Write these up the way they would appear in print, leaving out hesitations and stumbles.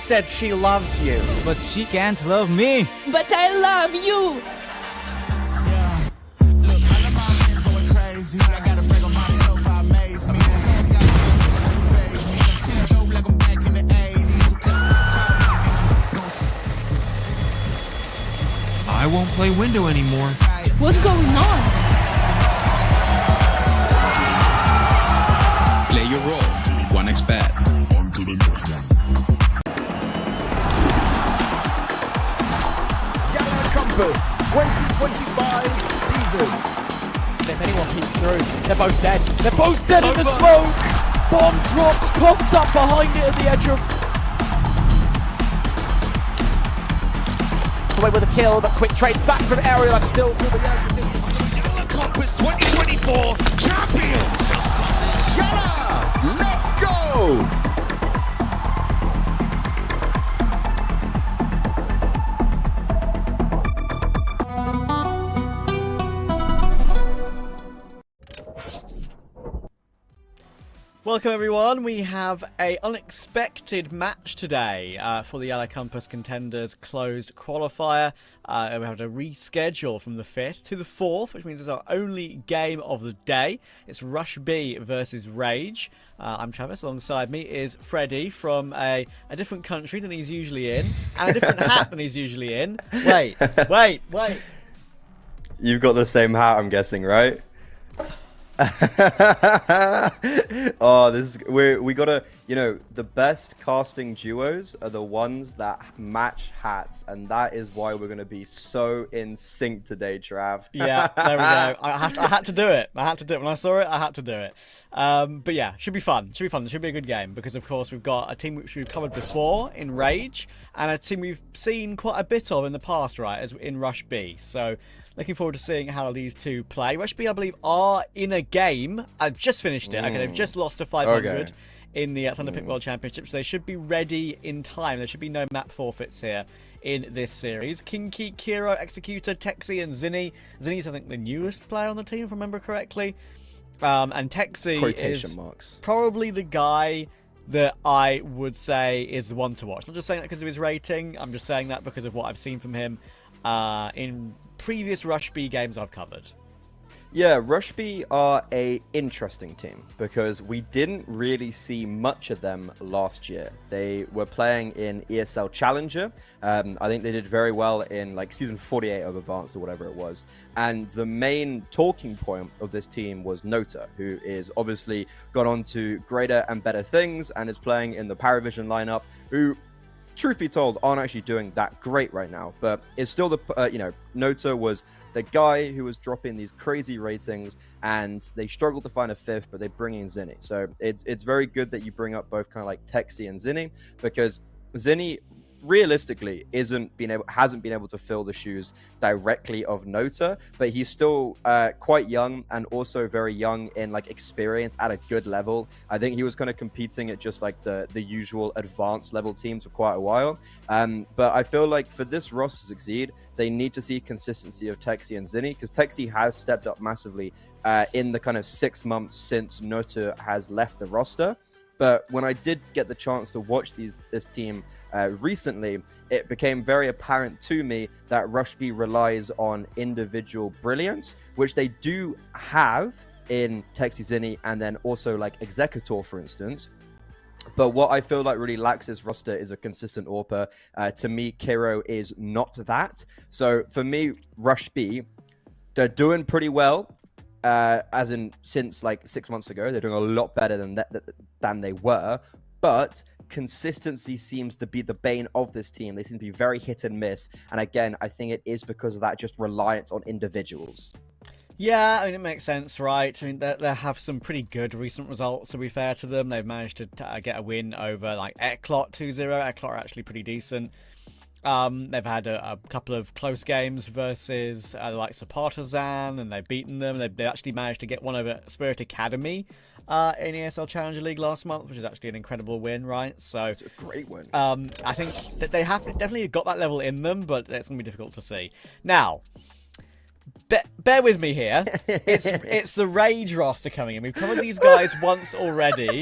said she loves you. But she can't love me. But I love you. I won't play window anymore. What's going on? Play your role. 1xBet. On to the next one. YaLLa Compass 2025 season. If anyone peeks through, they're both dead. They're both dead in the smoke. Bomb drops, popped up behind it at the edge of. Away with a kill, but quick trade back from Ariel. Still through the YaLLa Compass 2024 champions. YaLLa, let's go! Welcome everyone, we have a unexpected match today for the YaLLa Compass Contenders closed qualifier. We have to reschedule from the 5th to the 4th, which means it's our only game of the day. It's Rush B versus Rage. I'm Travis, alongside me is Freddy from a different country than he's usually in, and a different hat than he's usually in. Wait. You've got the same hat, I'm guessing, right? Oh, we gotta, you know, the best casting duos are the ones that match hats, and that is why we're gonna be so in sync today, Trav. Yeah, there we go. I had to do it. When I saw it, I had to do it. But yeah, should be fun. It should be a good game because, of course, we've got a team which we've covered before in Rage, and a team we've seen quite a bit of in the past, right, as in Rush B. So looking forward to seeing how these two play. Rush B, I believe, are in a game. I've just finished it. Okay, they've just lost to 500 in the Thunderpick World Championship, so they should be ready in time. There should be no map forfeits here in this series. Kinky, Kiro, Executor, Texi, and Zinni. Zinni's, I think, the newest player on the team, if I remember correctly. And Texi is probably the guy that I would say is the one to watch. Not just saying that because of his rating. I'm just saying that because of what I've seen from him in previous Rush B games I've covered. Yeah, Rush B are a interesting team because we didn't really see much of them last year. They were playing in ESL Challenger. I think they did very well in like season 48 of Advanced or whatever it was. And the main talking point of this team was Nota, who is obviously gone on to greater and better things and is playing in the Paravision lineup, who, truth be told, aren't actually doing that great right now, but it's still the, you know, Nota was the guy who was dropping these crazy ratings, and they struggled to find a fifth, but they bring in Zinni. So it's very good that you bring up both kind of like Texi and Zinni, because Zinni realistically hasn't been able to fill the shoes directly of Nota, but he's still quite young and also very young in like experience at a good level. I think he was kind of competing at just like the usual advanced level teams for quite a while. But I feel like for this roster to succeed, they need to see consistency of Texi and Zinni, because Texi has stepped up massively in the kind of 6 months since Nota has left the roster. But when I did get the chance to watch this team recently, it became very apparent to me that Rush B relies on individual brilliance, which they do have in Texi, Zinni, and then also like Executor, for instance. But what I feel like really lacks this roster is a consistent AWPer. To me, Kiro is not that. So for me, Rush B, they're doing pretty well. As in, since like 6 months ago, they're doing a lot better than they were, but consistency seems to be the bane of this team. They seem to be very hit and miss, and again, I think it is because of that just reliance on individuals. Yeah, I mean, it makes sense, right? I mean, they have some pretty good recent results, to be fair to them. They've managed to get a win over like Eklot 2-0. Eklot are actually pretty decent. They've had a couple of close games versus the likes of Partizan, and they've beaten them. They actually managed to get one over Spirit Academy in ESL Challenger League last month, which is actually an incredible win, right? So it's a great win. I think that they have definitely got that level in them, but it's going to be difficult to see. Now, bear with me here. It's the Rage roster coming in. We've covered these guys once already.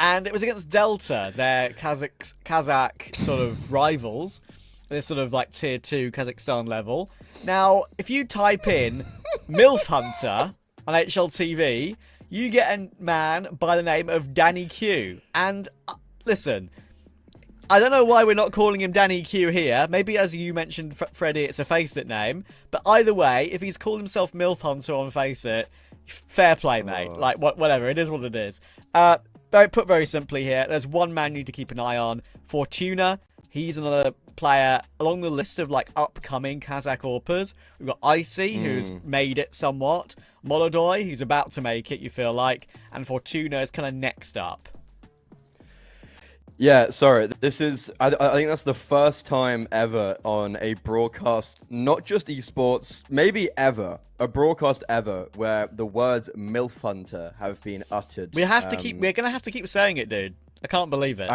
And it was against Delta, their Kazakh sort of rivals. This sort of like tier 2 Kazakhstan level. Now, if you type in MILF Hunter on HLTV, you get a man by the name of Danny Q. And listen, I don't know why we're not calling him Danny Q here. Maybe, as you mentioned, Freddie, it's a Faceit name. But either way, if he's called himself MILF Hunter on Faceit, fair play, mate. Like, whatever. It is what it is. Put very simply here, there's one man you need to keep an eye on. Fortuna. He's another player along the list of like upcoming Kazakh AWPers. We've got Icy, who's made it somewhat. Molodoi, who's about to make it, you feel like. And Fortuna is kind of next up. Yeah, sorry. This is, I think that's the first time ever on a broadcast, not just esports, maybe ever, a broadcast ever, where the words MILF Hunter have been uttered. We're gonna have to keep saying it, dude. I can't believe it.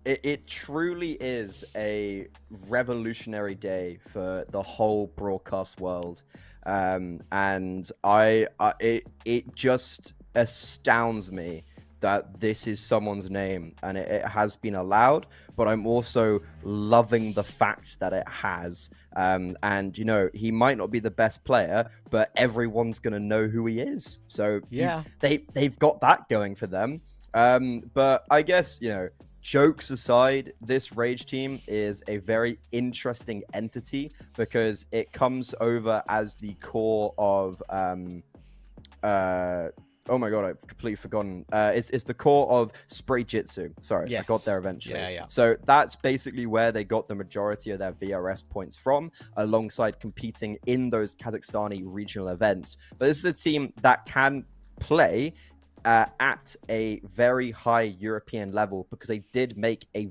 It truly is a revolutionary day for the whole broadcast world, and it just astounds me that this is someone's name and it has been allowed, but I'm also loving the fact that it has. And you know, he might not be the best player, but everyone's gonna know who he is. So yeah, they've got that going for them. But I guess, you know, jokes aside, this Rage team is a very interesting entity because it comes over as the core of oh my god, I've completely forgotten. It's the core of Spray Jitsu. Sorry, yes. I got there eventually. Yeah. So that's basically where they got the majority of their VRS points from, alongside competing in those Kazakhstani regional events. But this is a team that can play at a very high European level because they did make a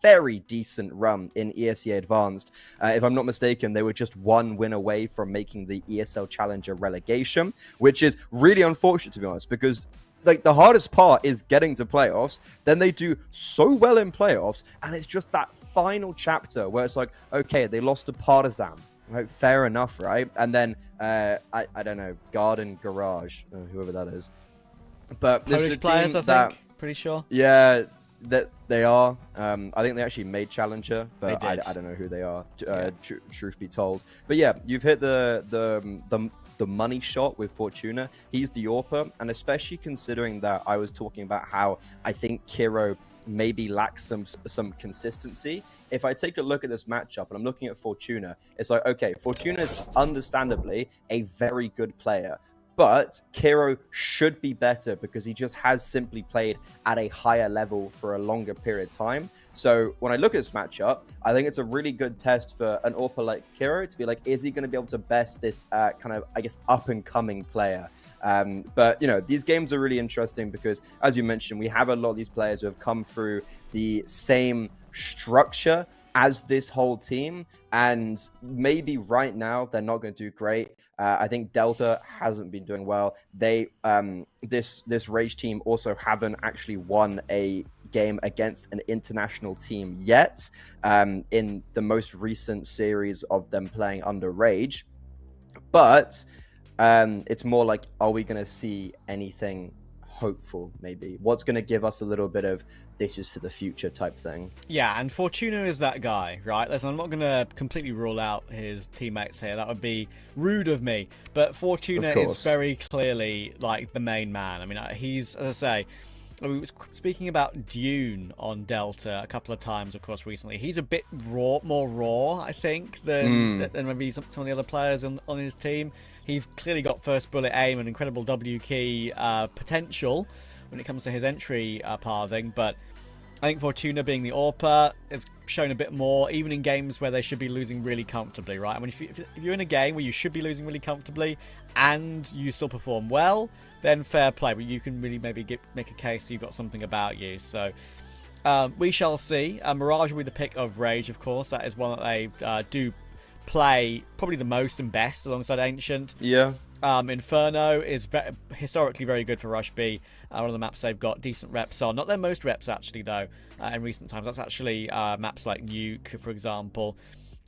very decent run in ESEA Advanced. If I'm not mistaken, they were just one win away from making the ESL Challenger relegation, which is really unfortunate, to be honest, because like the hardest part is getting to playoffs. Then they do so well in playoffs, and it's just that final chapter where it's like, okay, they lost to Partizan. Right, fair enough, right? And then I don't know, Garden Garage, whoever that is. But this Polish is a players, team I think. Pretty sure. Yeah, that they are. I think they actually made Challenger, but I did. don't know who they are. Yeah. Truth be told, but yeah, you've hit the money shot with Fortuna. He's the AWPer, and especially considering that I was talking about how I think Kiro maybe lacks some consistency. If I take a look at this matchup and I'm looking at Fortuna, it's like, okay, Fortuna is understandably a very good player, but Kiro should be better because he just has simply played at a higher level for a longer period of time. So when I look at this matchup, I think it's a really good test for an AWPer like Kiro to be like, is he going to be able to best this kind of, I guess, up-and-coming player? But, you know, these games are really interesting because, as you mentioned, we have a lot of these players who have come through the same structure as this whole team, and maybe right now they're not going to do great. I think Delta hasn't been doing well. They this Rage team also haven't actually won a game against an international team yet in the most recent series of them playing under Rage. But it's more like, are we going to see anything hopeful, maybe? What's going to give us a little bit of this is for the future type thing? Yeah, and Fortuna is that guy, right? Listen, I'm not going to completely rule out his teammates here. That would be rude of me. But Fortuna is very clearly like the main man. I mean, he's, as I say, we were speaking about Dune on Delta a couple of times, of course, recently. He's a bit more raw, I think, than maybe some of the other players on his team. He's clearly got first bullet aim and incredible W key potential when it comes to his entry pathing, but I think Fortuna being the AWPer has shown a bit more, even in games where they should be losing really comfortably, right? I mean, if you're in a game where you should be losing really comfortably and you still perform well, then fair play, but you can really maybe make a case you've got something about you. So we shall see. Mirage will be the pick of Rage, of course. That is one that they do play probably the most and best alongside Ancient. Yeah. Inferno is historically very good for Rush B. One of the maps they've got decent reps on. Not their most reps, actually, though, in recent times. That's actually maps like Nuke, for example.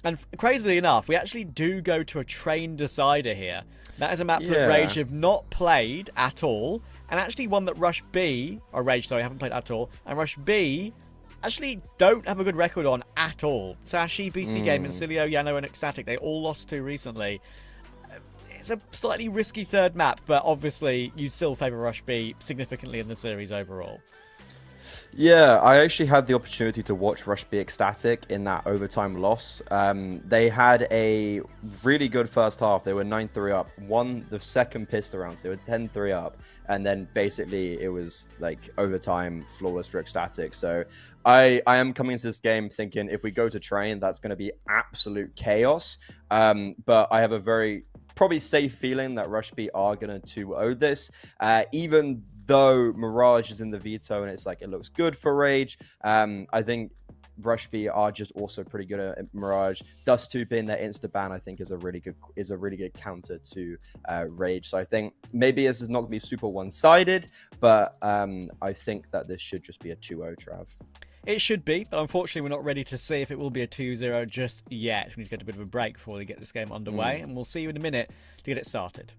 And crazily enough, we actually do go to a train decider here. That is a map that Rage have not played at all. and actually one that Rush B, or Rage, sorry, I haven't played at all, and Rush B actually don't have a good record on at all. Sashi, BC Game, and Cilio, Jano, and Ecstatic, they all lost to recently. It's a slightly risky third map, but obviously you'd still favour Rush B significantly in the series overall. Yeah, I actually had the opportunity to watch Rush be ecstatic in that overtime loss. They had a really good first half. They were 9-3 up, won the second pistol round, so they were 10-3 up, and then basically it was like overtime, flawless for ecstatic. So I am coming into this game thinking if we go to train, that's going to be absolute chaos. But I have a very probably safe feeling that Rush B are going to 2-0 this, even though Mirage is in the veto and it's like it looks good for Rage. I think Rush B are just also pretty good at Mirage. Dust 2 being their insta ban, I think, is a really good counter to Rage. So I think maybe this is not going to be super one-sided, but I think that this should just be a 2-0 Trav. It should be, but unfortunately we're not ready to see if it will be a 2-0 just yet. We need to get a bit of a break before we get this game underway, and we'll see you in a minute to get it started.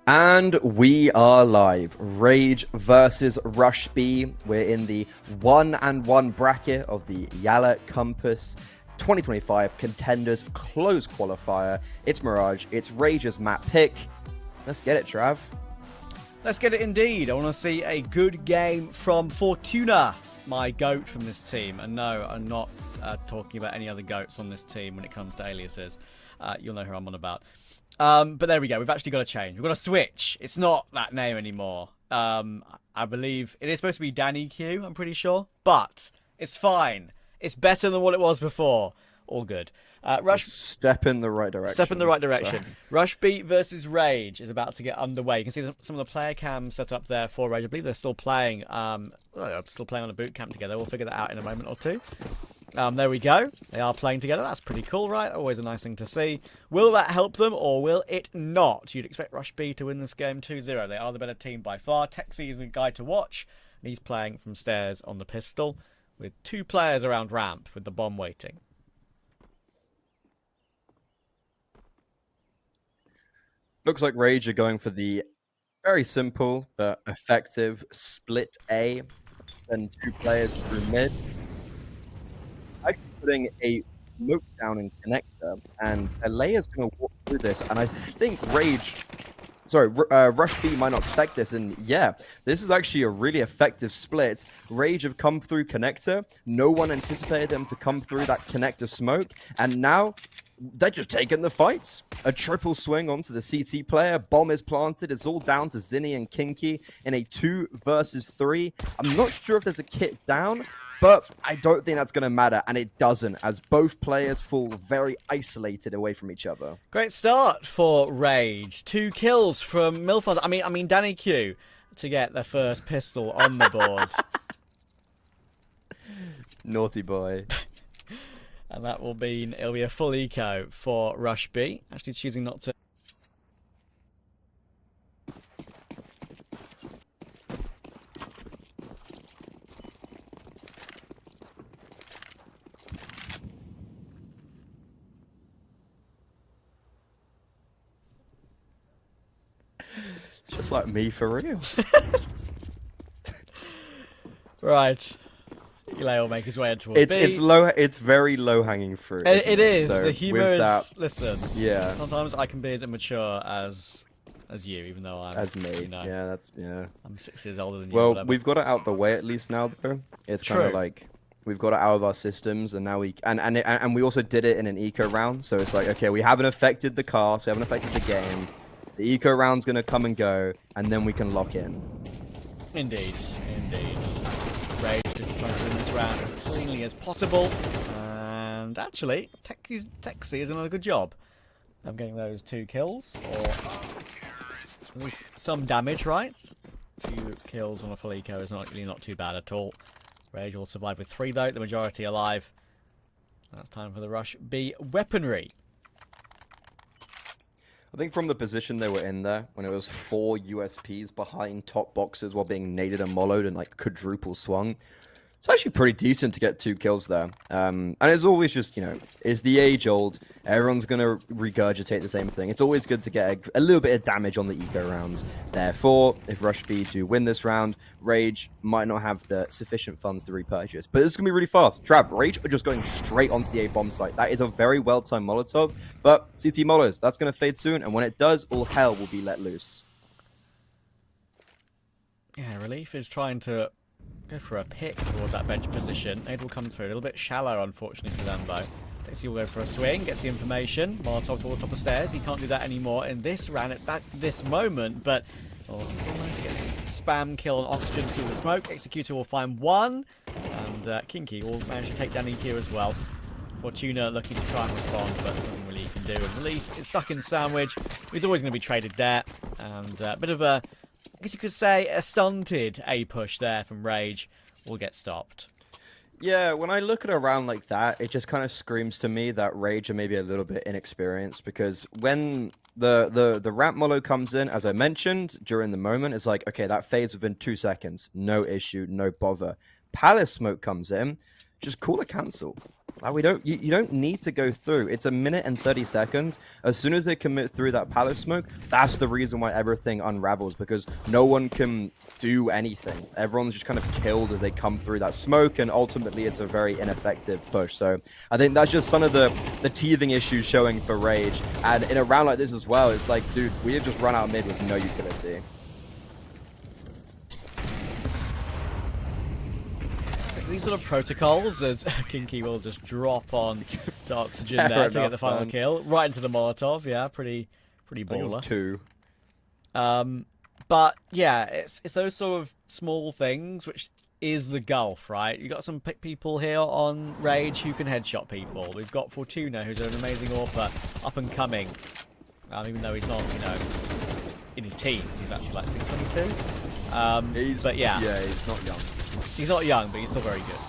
And we are live. Rage versus Rush B. We're in the 1-1 bracket of the YaLLa Compass 2025 Contenders Close Qualifier. It's Mirage. It's Rage's map pick. Let's get it, Trav. Let's get it indeed. I want to see a good game from Fortuna, my GOAT from this team. And no, I'm not talking about any other GOATs on this team when it comes to aliases. You'll know who I'm on about. But there we go. We've actually got to change. We've got to switch. It's not that name anymore. I believe it is supposed to be Danny Q, I'm pretty sure. But it's fine. It's better than what it was before. All good. Rush, step in the right direction. Step in the right direction. Sorry. Rush B versus Rage is about to get underway. You can see some of the player cams set up there for Rage. I believe they're still playing. Still playing on a boot camp together. We'll figure that out in a moment or two. There we go. They are playing together. That's pretty cool, right? Always a nice thing to see. Will that help them or will it not? You'd expect Rush B to win this game 2-0. They are the better team by far. Texie is the guy to watch. And he's playing from stairs on the pistol with two players around ramp with the bomb waiting. Looks like Rage are going for the very simple but effective split A. Send two players through mid. Actually putting a smoke down in connector, and YaLLa is going to walk through this, and I think Rush B might not expect this, and yeah, this is actually a really effective split. Rage have come through connector. No one anticipated them to come through that connector smoke, and now they're just taking the fights. A triple swing onto the CT player. Bomb is planted. It's all down to Zinni and Kinky in a 2 versus 3. I'm not sure if there's a kit down, but I don't think that's going to matter, and it doesn't, as both players fall very isolated away from each other. Great start for Rage. 2 kills from Milfaz. I mean Danny Q to get their first pistol on the board. Naughty boy. And that will be, it'll be a full eco for Rush B. Actually choosing not to. It's just like me for real. Right. YaLLa will make his way towards B. It's very low hanging fruit. It is. So the humor is. That, listen. Yeah. Sometimes I can be as immature as you, even though I'm. As me. You know, yeah. I'm 6 years older than you. Well, we've got it out the way at least now, though. It's kind of True. like we've got it out of our systems, and now and we also did it in an eco round. So it's like, okay, we haven't affected the cast, we haven't affected the game. The eco round's gonna come and go, and then we can lock in. Indeed. Rage just trying to win this round as cleanly as possible. And actually, Texie is doing a good job. I'm getting those 2 kills, or at least some damage, right? 2 kills on a full eco is not too bad at all. Rage will survive with 3 though, the majority alive. That's time for the Rush B weaponry. I think from the position they were in there, when it was 4 USPs behind top boxes while being naded and mollowed and like quadruple swung, it's actually pretty decent to get 2 kills there. And it's always just, it's the age old. Everyone's going to regurgitate the same thing. It's always good to get a little bit of damage on the eco rounds. Therefore, if Rush B do win this round, Rage might not have the sufficient funds to repurchase. But this is going to be really fast. Trav, Rage are just going straight onto the A bomb site. That is a very well-timed Molotov. But CT Molos, that's going to fade soon. And when it does, all hell will be let loose. Yeah, Relief is trying to go for a pick towards that bench position. Aid will come through. A little bit shallow, unfortunately, for them, though. Texie will go for a swing, gets the information. Molotov toward the top of stairs. He can't do that anymore in this round at this moment, but he's going to get a spam kill on Oxygen through the smoke. Executor will find 1, and Kinky will manage to take down EQ as well. Fortuna looking to try and respond, but nothing really he can do. And Relief is stuck in Sandwich. He's always going to be traded there, and a bit of a, I guess you could say, a stunted A push there from Rage will get stopped. Yeah, when I look at a round like that, it just kind of screams to me that Rage are maybe a little bit inexperienced, because when the ramp mollo comes in, as I mentioned, during the moment, it's like, okay, that fades within 2 seconds. No issue, no bother. Palace smoke comes in, just call a cancel. You don't need to go through. It's a minute and 30 seconds. As soon as they commit through that palace smoke, that's the reason why everything unravels, because no one can do anything. Everyone's just kind of killed as they come through that smoke, and ultimately it's a very ineffective push. So I think that's just some of the teething issues showing for Rage. And in a round like this as well, it's like, dude, we have just run out mid with no utility. These sort of protocols, as Kinky will just drop on to Oxygen there to get the final kill, right into the Molotov. Yeah, pretty baller. 2. But yeah, it's those sort of small things which is the gulf, right? You got some people here on Rage who can headshot people. We've got Fortuna, who's an amazing AWP, up and coming. Even though he's not, in his teens, he's actually like 22. But yeah, he's not young. He's not young, but he's still very good.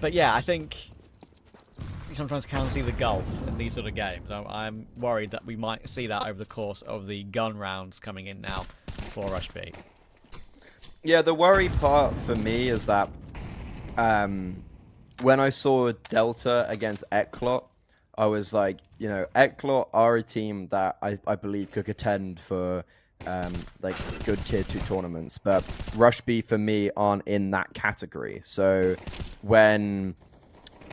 But yeah, I think you sometimes can see the gulf in these sort of games. I'm worried that we might see that over the course of the gun rounds coming in now for Rush B. Yeah, the worry part for me is that when I saw Delta against Eklot, I was like, Eklot are a team that I believe could contend for like good tier 2 tournaments, but Rush B for me aren't in that category. So when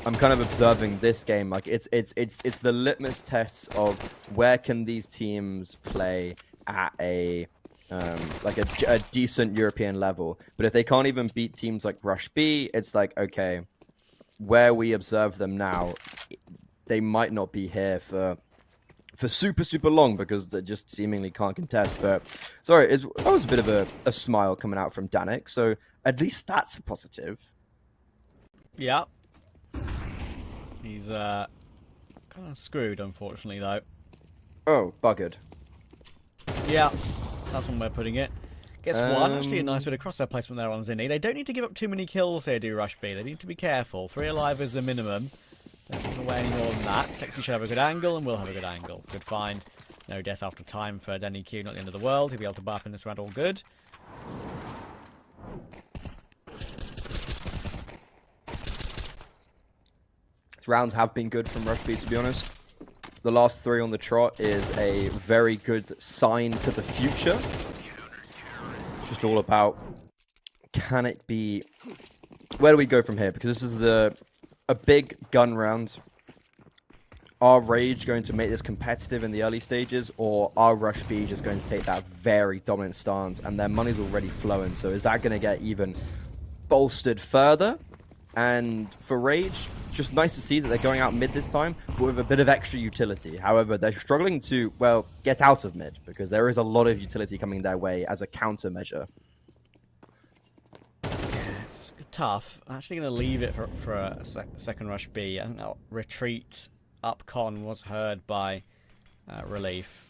I'm kind of observing this game, like it's the litmus tests of where can these teams play at a like a decent European level. But if they can't even beat teams like Rush B, it's like, okay, where we observe them now, they might not be here for super long because they just seemingly can't contest. But sorry, that was a bit of a smile coming out from Danik, so at least that's a positive. Yeah. He's kind of screwed, unfortunately, though. Oh, buggered. Yeah, that's one way of putting it. Gets one. Actually, a nice bit of crosshair placement there on Zinni. They don't need to give up too many kills here, do Rush B. They need to be careful. 3 alive is the minimum. Don't give away any more than that. Texie should have a good angle, and we'll have a good angle. Good find. No death after time for Denny Q, not the end of the world. He'll be able to buff in this round, all good. These rounds have been good from Rush B, to be honest. The last 3 on the trot is a very good sign for the future. It's just all about, can it be... Where do we go from here? Because this is a big gun round. Are Rage going to make this competitive in the early stages, or are Rush B just going to take that very dominant stance, and their money's already flowing? So is that going to get even bolstered further? And for Rage, it's just nice to see that they're going out mid this time, but with a bit of extra utility. However, they're struggling to, well, get out of mid, because there is a lot of utility coming their way as a countermeasure. It's tough. I'm actually going to leave it for a second Rush B. I think that retreat up con was heard by Relief.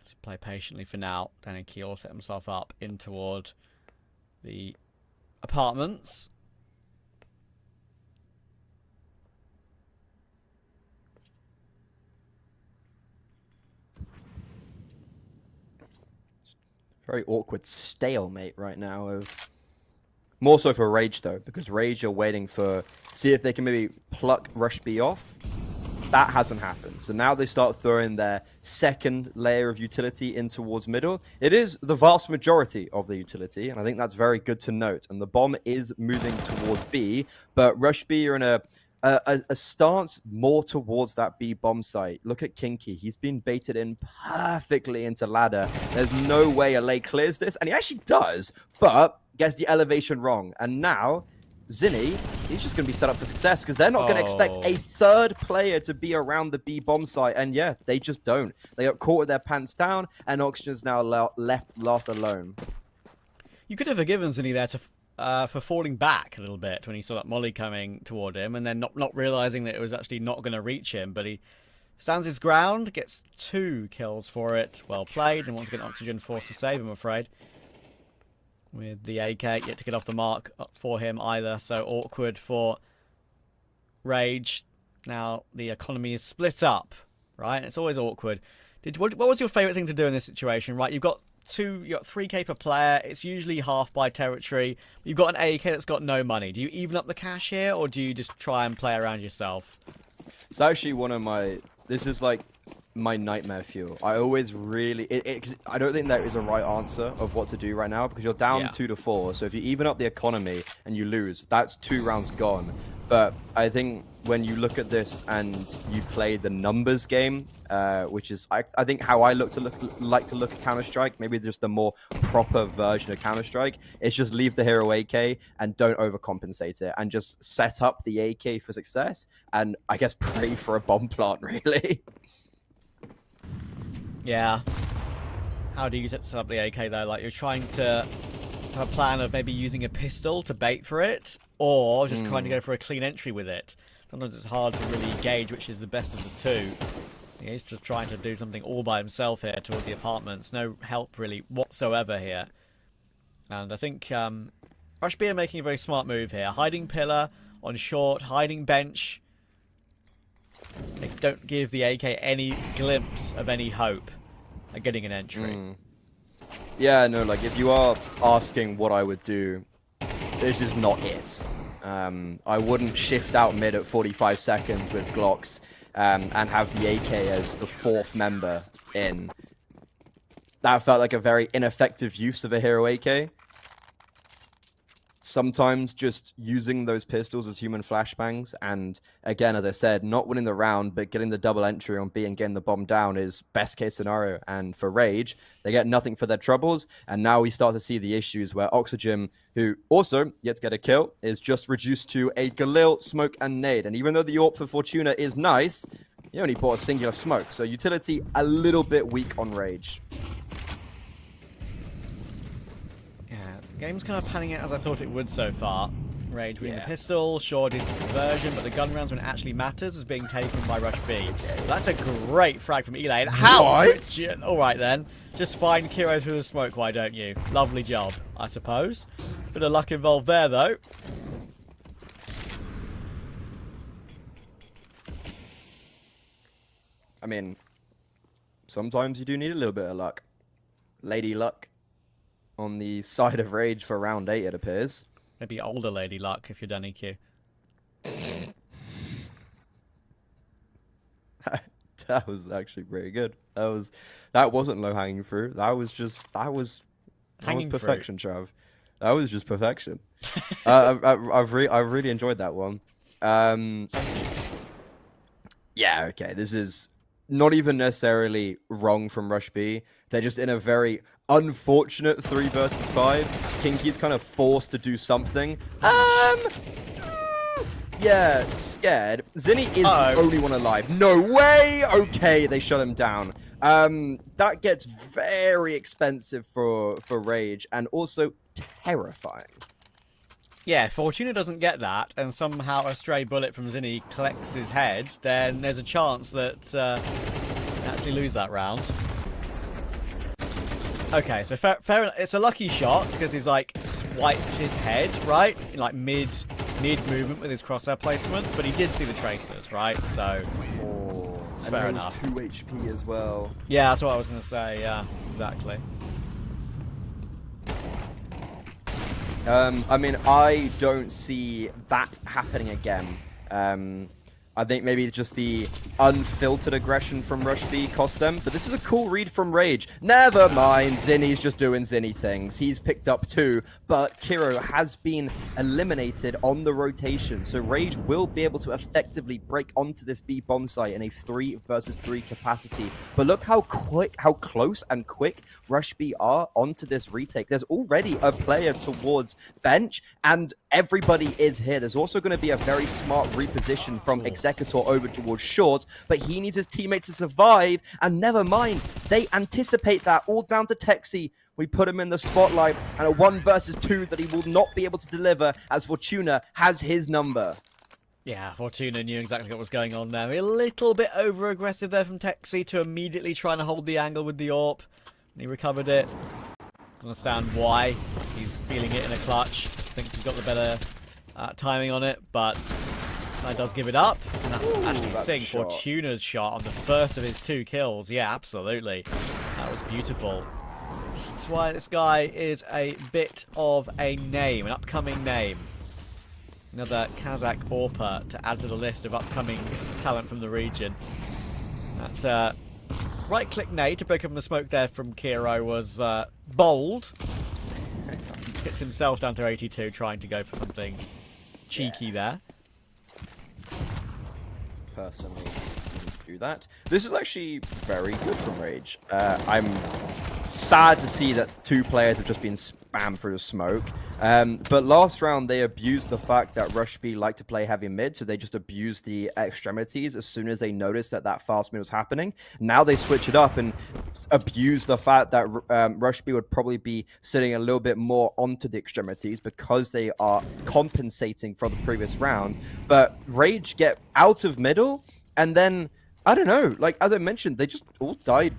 Just play patiently for now. Danny Keel set himself up in toward the apartments. Very awkward stalemate right now. More so for Rage, though, because Rage are waiting for... See if they can maybe pluck Rush B off. That hasn't happened. So now they start throwing their second layer of utility in towards middle. It is the vast majority of the utility, and I think that's very good to note. And the bomb is moving towards B, but Rush B are in a stance more towards that B bomb site. Look at Kinky. He's been baited in perfectly into ladder. There's no way LA clears this, and he actually does, but gets the elevation wrong. And now, Zinni, he's just going to be set up for success because they're not going to expect a third player to be around the B bomb site. And yeah, they just don't. They got caught with their pants down, and Oxygen's now left last alone. You could have forgiven Zinni there for falling back a little bit when he saw that molly coming toward him, and then not realizing that it was actually not going to reach him. But he stands his ground, gets 2 kills for it. Well played, and once again Oxygen forced to save, I'm afraid. With the AK yet to get off the mark for him either, so awkward for Rage. Now the economy is split up, right? It's always awkward. What was your favourite thing to do in this situation? Right, you've got you got 3k per player. It's usually half by territory. You've got an AK that's got no money. Do you even up the cash here, or do you just try and play around yourself? It's actually one of my... This is like my nightmare fuel. I always really... I don't think there is a right answer of what to do right now, because you're down 2-4. So if you even up the economy and you lose, that's 2 rounds gone. But I think when you look at this and you play the numbers game, which is I think how I like to look at Counter-Strike, maybe just the more proper version of Counter-Strike, is just leave the hero AK and don't overcompensate it, and just set up the AK for success, and I guess pray for a bomb plant, really. Yeah. How do you set up the AK though? Like, you're trying to have a plan of maybe using a pistol to bait for it, or just trying to go for a clean entry with it. Sometimes it's hard to really gauge which is the best of the two. He's just trying to do something all by himself here toward the apartments. No help really whatsoever here. And I think Rush B are making a very smart move here. Hiding pillar on short, hiding bench. They don't give the AK any glimpse of any hope at getting an entry. Yeah, no, like, if you are asking what I would do, this is not it. I wouldn't shift out mid at 45 seconds with Glocks and have the AK as the 4th member in. That felt like a very ineffective use of a hero AK. Sometimes just using those pistols as human flashbangs, and again, as I said, not winning the round, but getting the double entry on B and getting the bomb down is best case scenario. And for Rage, they get nothing for their troubles, and now we start to see the issues where Oxygen, who also yet to get a kill, is just reduced to a Galil, smoke, and nade. And even though the AWP for Fortuna is nice, he only bought a singular smoke, so utility a little bit weak on Rage. Game's kind of panning out as I thought it would so far. Rage winning the pistol, short distance conversion, but the gun rounds when it actually matters is being taken by Rush B. That's a great frag from Elaine. How? Alright then. Just find Kiro through the smoke, why don't you? Lovely job, I suppose. Bit of luck involved there, though. I mean, sometimes you do need a little bit of luck. Lady luck. On the side of Rage for round 8, it appears. Maybe older lady luck if you're done EQ. That was actually pretty good. That wasn't low hanging fruit. That was perfection, Trav. That was just perfection. I've really enjoyed that one. Yeah, okay. This is not even necessarily wrong from Rush B. They're just in a very unfortunate 3 versus 5. Kinky's kind of forced to do something. Yeah, scared. Zinni is the only one alive. No way! Okay, they shut him down. That gets very expensive for Rage, and also terrifying. Yeah, if Fortuna doesn't get that, and somehow a stray bullet from Zinni collects his head, then there's a chance that they actually lose that round. Okay, so fair enough. It's a lucky shot because he's like swiped his head, right? In like mid movement with his crosshair placement, but he did see the tracers, right? So it's fair enough. 2 HP as well. Yeah, that's what I was gonna say. Yeah, exactly. I mean, I don't see that happening again. I think maybe just the unfiltered aggression from Rush B cost them. But this is a cool read from Rage. Never mind, Zinni's just doing Zinni things. He's picked up 2, but Kiro has been eliminated on the rotation. So Rage will be able to effectively break onto this B bomb site in a 3 versus 3 capacity. But look how close and quick Rush B are onto this retake. There's already a player towards bench, and everybody is here. There's also going to be a very smart reposition from Executor over towards short, but he needs his teammate to survive, and never mind, they anticipate that, all down to Texi. We put him in the spotlight, and a 1 versus 2 that he will not be able to deliver, as Fortuna has his number. Yeah, Fortuna knew exactly what was going on there. A little bit over-aggressive there from Texi to immediately trying to hold the angle with the AWP. And he recovered it. Understand why. He's feeling it in a clutch. Thinks he's got the better timing on it, but that does give it up. And that's actually seeing Fortuna's shot on the first of his 2 kills. Yeah, absolutely. That was beautiful. Just why this guy is a bit of a name, an upcoming name. Another Kazakh AWPer to add to the list of upcoming talent from the region. That right-click nade to break up the smoke there from Kiro was bold. Gets himself down to 82, trying to go for something cheeky there. Personally, wouldn't do that. This is actually very good from Rage. I'm sad to see that 2 players have just been spammed through the smoke. But last round, they abused the fact that Rush B like to play heavy mid, so they just abused the extremities as soon as they noticed that that fast mid was happening. Now they switch it up and abuse the fact that Rush B would probably be sitting a little bit more onto the extremities because they are compensating from the previous round. But Rage get out of middle, and then, I don't know, like, as I mentioned, they just all died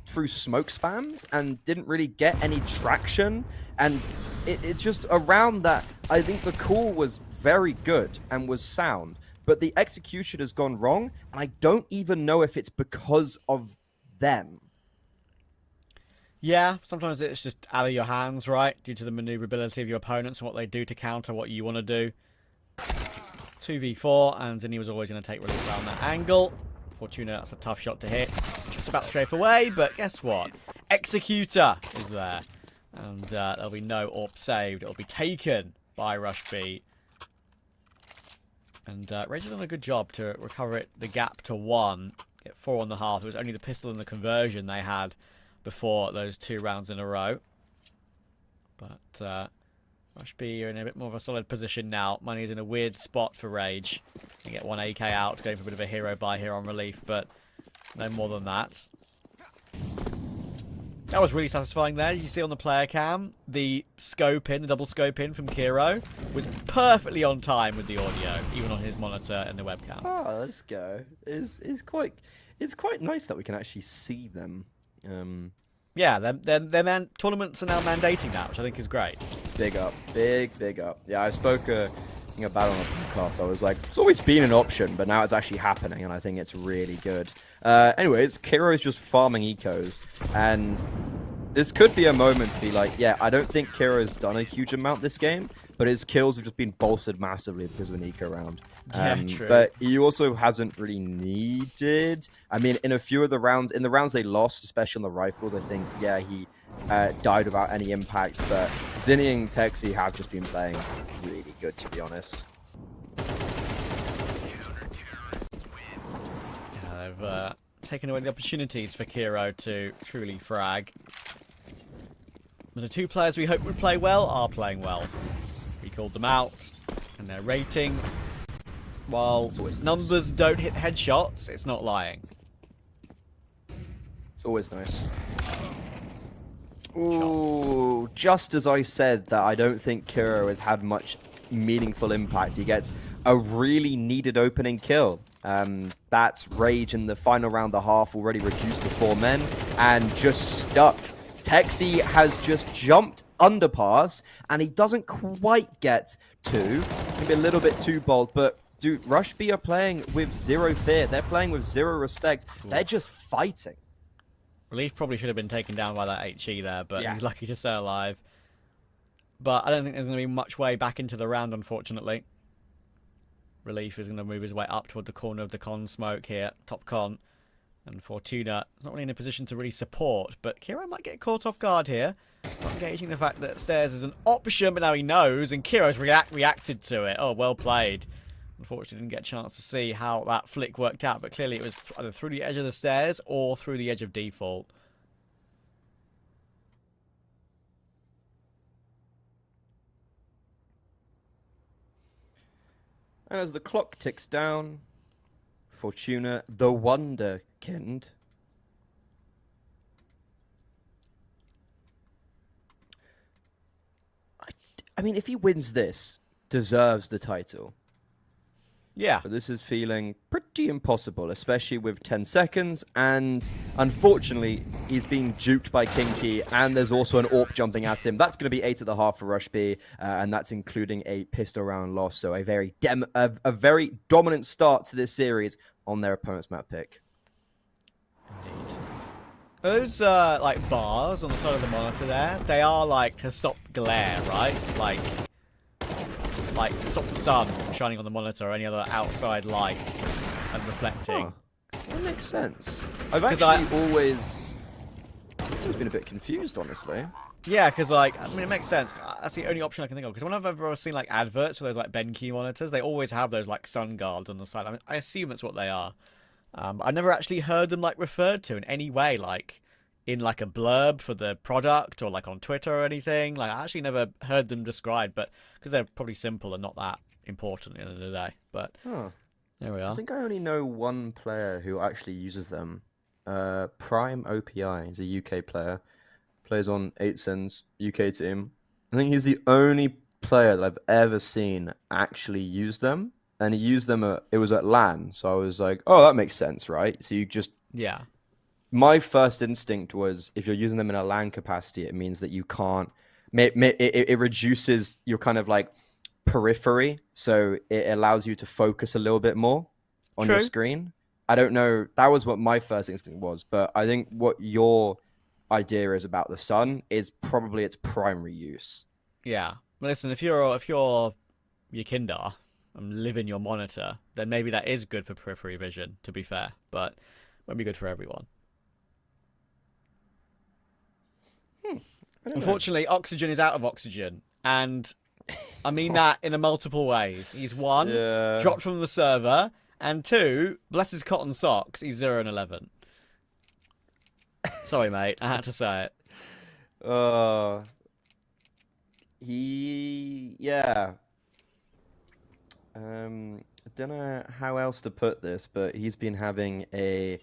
through smoke spams and didn't really get any traction. And it just around that, I think the call was very good and was sound, but the execution has gone wrong, and I don't even know if it's because of them. Yeah, sometimes it's just out of your hands, right? Due to the maneuverability of your opponents and what they do to counter what you want to do. 2v4, and Zinni was always going to take relief around that angle. Fortuna, that's a tough shot to hit. Just about strafe away, but guess what? Executor is there. And there'll be no AWP saved. It'll be taken by Rush B. And Rage has done a good job to recover the gap to 1. Get 4 on the half. It was only the pistol and the conversion they had before those 2 rounds in a row. But Rush B are in a bit more of a solid position now. Money's in a weird spot for Rage. They get 1 AK out, going for a bit of a hero buy here on relief, but no more than that. That was really satisfying there. You see on the player cam, the scope in, the double scope in from Kiro was perfectly on time with the audio, even on his monitor and the webcam. Oh, let's go. It's quite nice that we can actually see them. Yeah, tournaments are now mandating that, which I think is great. Big up. Big up. Yeah, I spoke about it on a podcast. I was like, it's always been an option, but now it's actually happening, and I think it's really good. Anyways, Kiro is just farming ecos, and this could be a moment to be like, yeah, I don't think Kiro has done a huge amount this game, but his kills have just been bolstered massively because of an eco round. Yeah, true. But he also hasn't really needed. I mean, in a few of the rounds, in the rounds they lost, especially on the rifles, I think, yeah, he died without any impact. But Zinni and Texi have just been playing really good, to be honest. Yeah, they've taken away the opportunities for Kiro to truly frag. But the 2 players we hope would play well are playing well. We called them out, and their rating, while numbers don't hit headshots, it's not lying. It's always nice. Ooh, just as I said that I don't think Kiro has had much meaningful impact, he gets a really needed opening kill. That's Rage in the final round, the half already reduced to 4 men and just stuck. Texi has just jumped underpass, and he doesn't quite get to. Maybe a little bit too bold, but dude, Rush B are playing with zero fear. They're playing with zero respect. They're just fighting. Relief probably should have been taken down by that HE there, but Yeah. he's lucky to stay alive. But I don't think there's going to be much way back into the round, unfortunately. Relief is going to move his way up toward the corner of the con smoke here, top con. And Fortuna is not really in a position to really support, but Kiro might get caught off guard here. Not engaging the fact that stairs is an option, but now he knows, and Kiro's reacted to it. Oh, well played. Unfortunately, didn't get a chance to see how that flick worked out, but clearly it was either through the edge of the stairs or through the edge of default. And as the clock ticks down, Fortuna, the Wonderkind, I mean, if he wins this, deserves the title. Yeah. But this is feeling pretty impossible, especially with 10 seconds. And unfortunately, he's being duped by Kinky. And there's also an AWP jumping at him. That's going to be 8 at the half for Rush B. And that's including a pistol round loss. So a very dominant start to this series on their opponent's map pick. Indeed. Those like bars on the side of the monitor there, they are like to stop glare, right? Like stop the sun from shining on the monitor or any other outside light and reflecting. Huh. That makes sense. I've 'Cause actually always been a bit confused, honestly. Yeah, because like, I mean, it makes sense. That's the only option I can think of. Because whenever I've ever seen like adverts for those like BenQ monitors, they always have those like sun guards on the side. I mean, I assume that's what they are. I never actually heard them like referred to in any way, like in like a blurb for the product or like on Twitter or anything. Like I actually never heard them described, but because they're probably simple and not that important at the end of the day. But there we are. I think I only know one player who actually uses them. Prime OPI is a UK player. Plays on 8sen's UK team. I think he's the only player that I've ever seen actually use them. And he used them it was at LAN. So I was like, oh, that makes sense, right? So you just... Yeah. My first instinct was if you're using them in a LAN capacity, it means that you can't... It reduces your kind of like periphery. So it allows you to focus a little bit more on your screen. I don't know. That was what my first instinct was. But I think what your idea is about the sun is probably its primary use. Yeah. Well, listen, if you're Yakinda and live in your monitor, then maybe that is good for periphery vision, to be fair, but won't be good for everyone. Unfortunately, Oxygen is out of oxygen, and I mean that in a multiple ways. He's one, dropped from the server, and two, bless his cotton socks, he's 0 and 11. Sorry, mate, I had to say it. Yeah. I don't know how else to put this, but he's been having a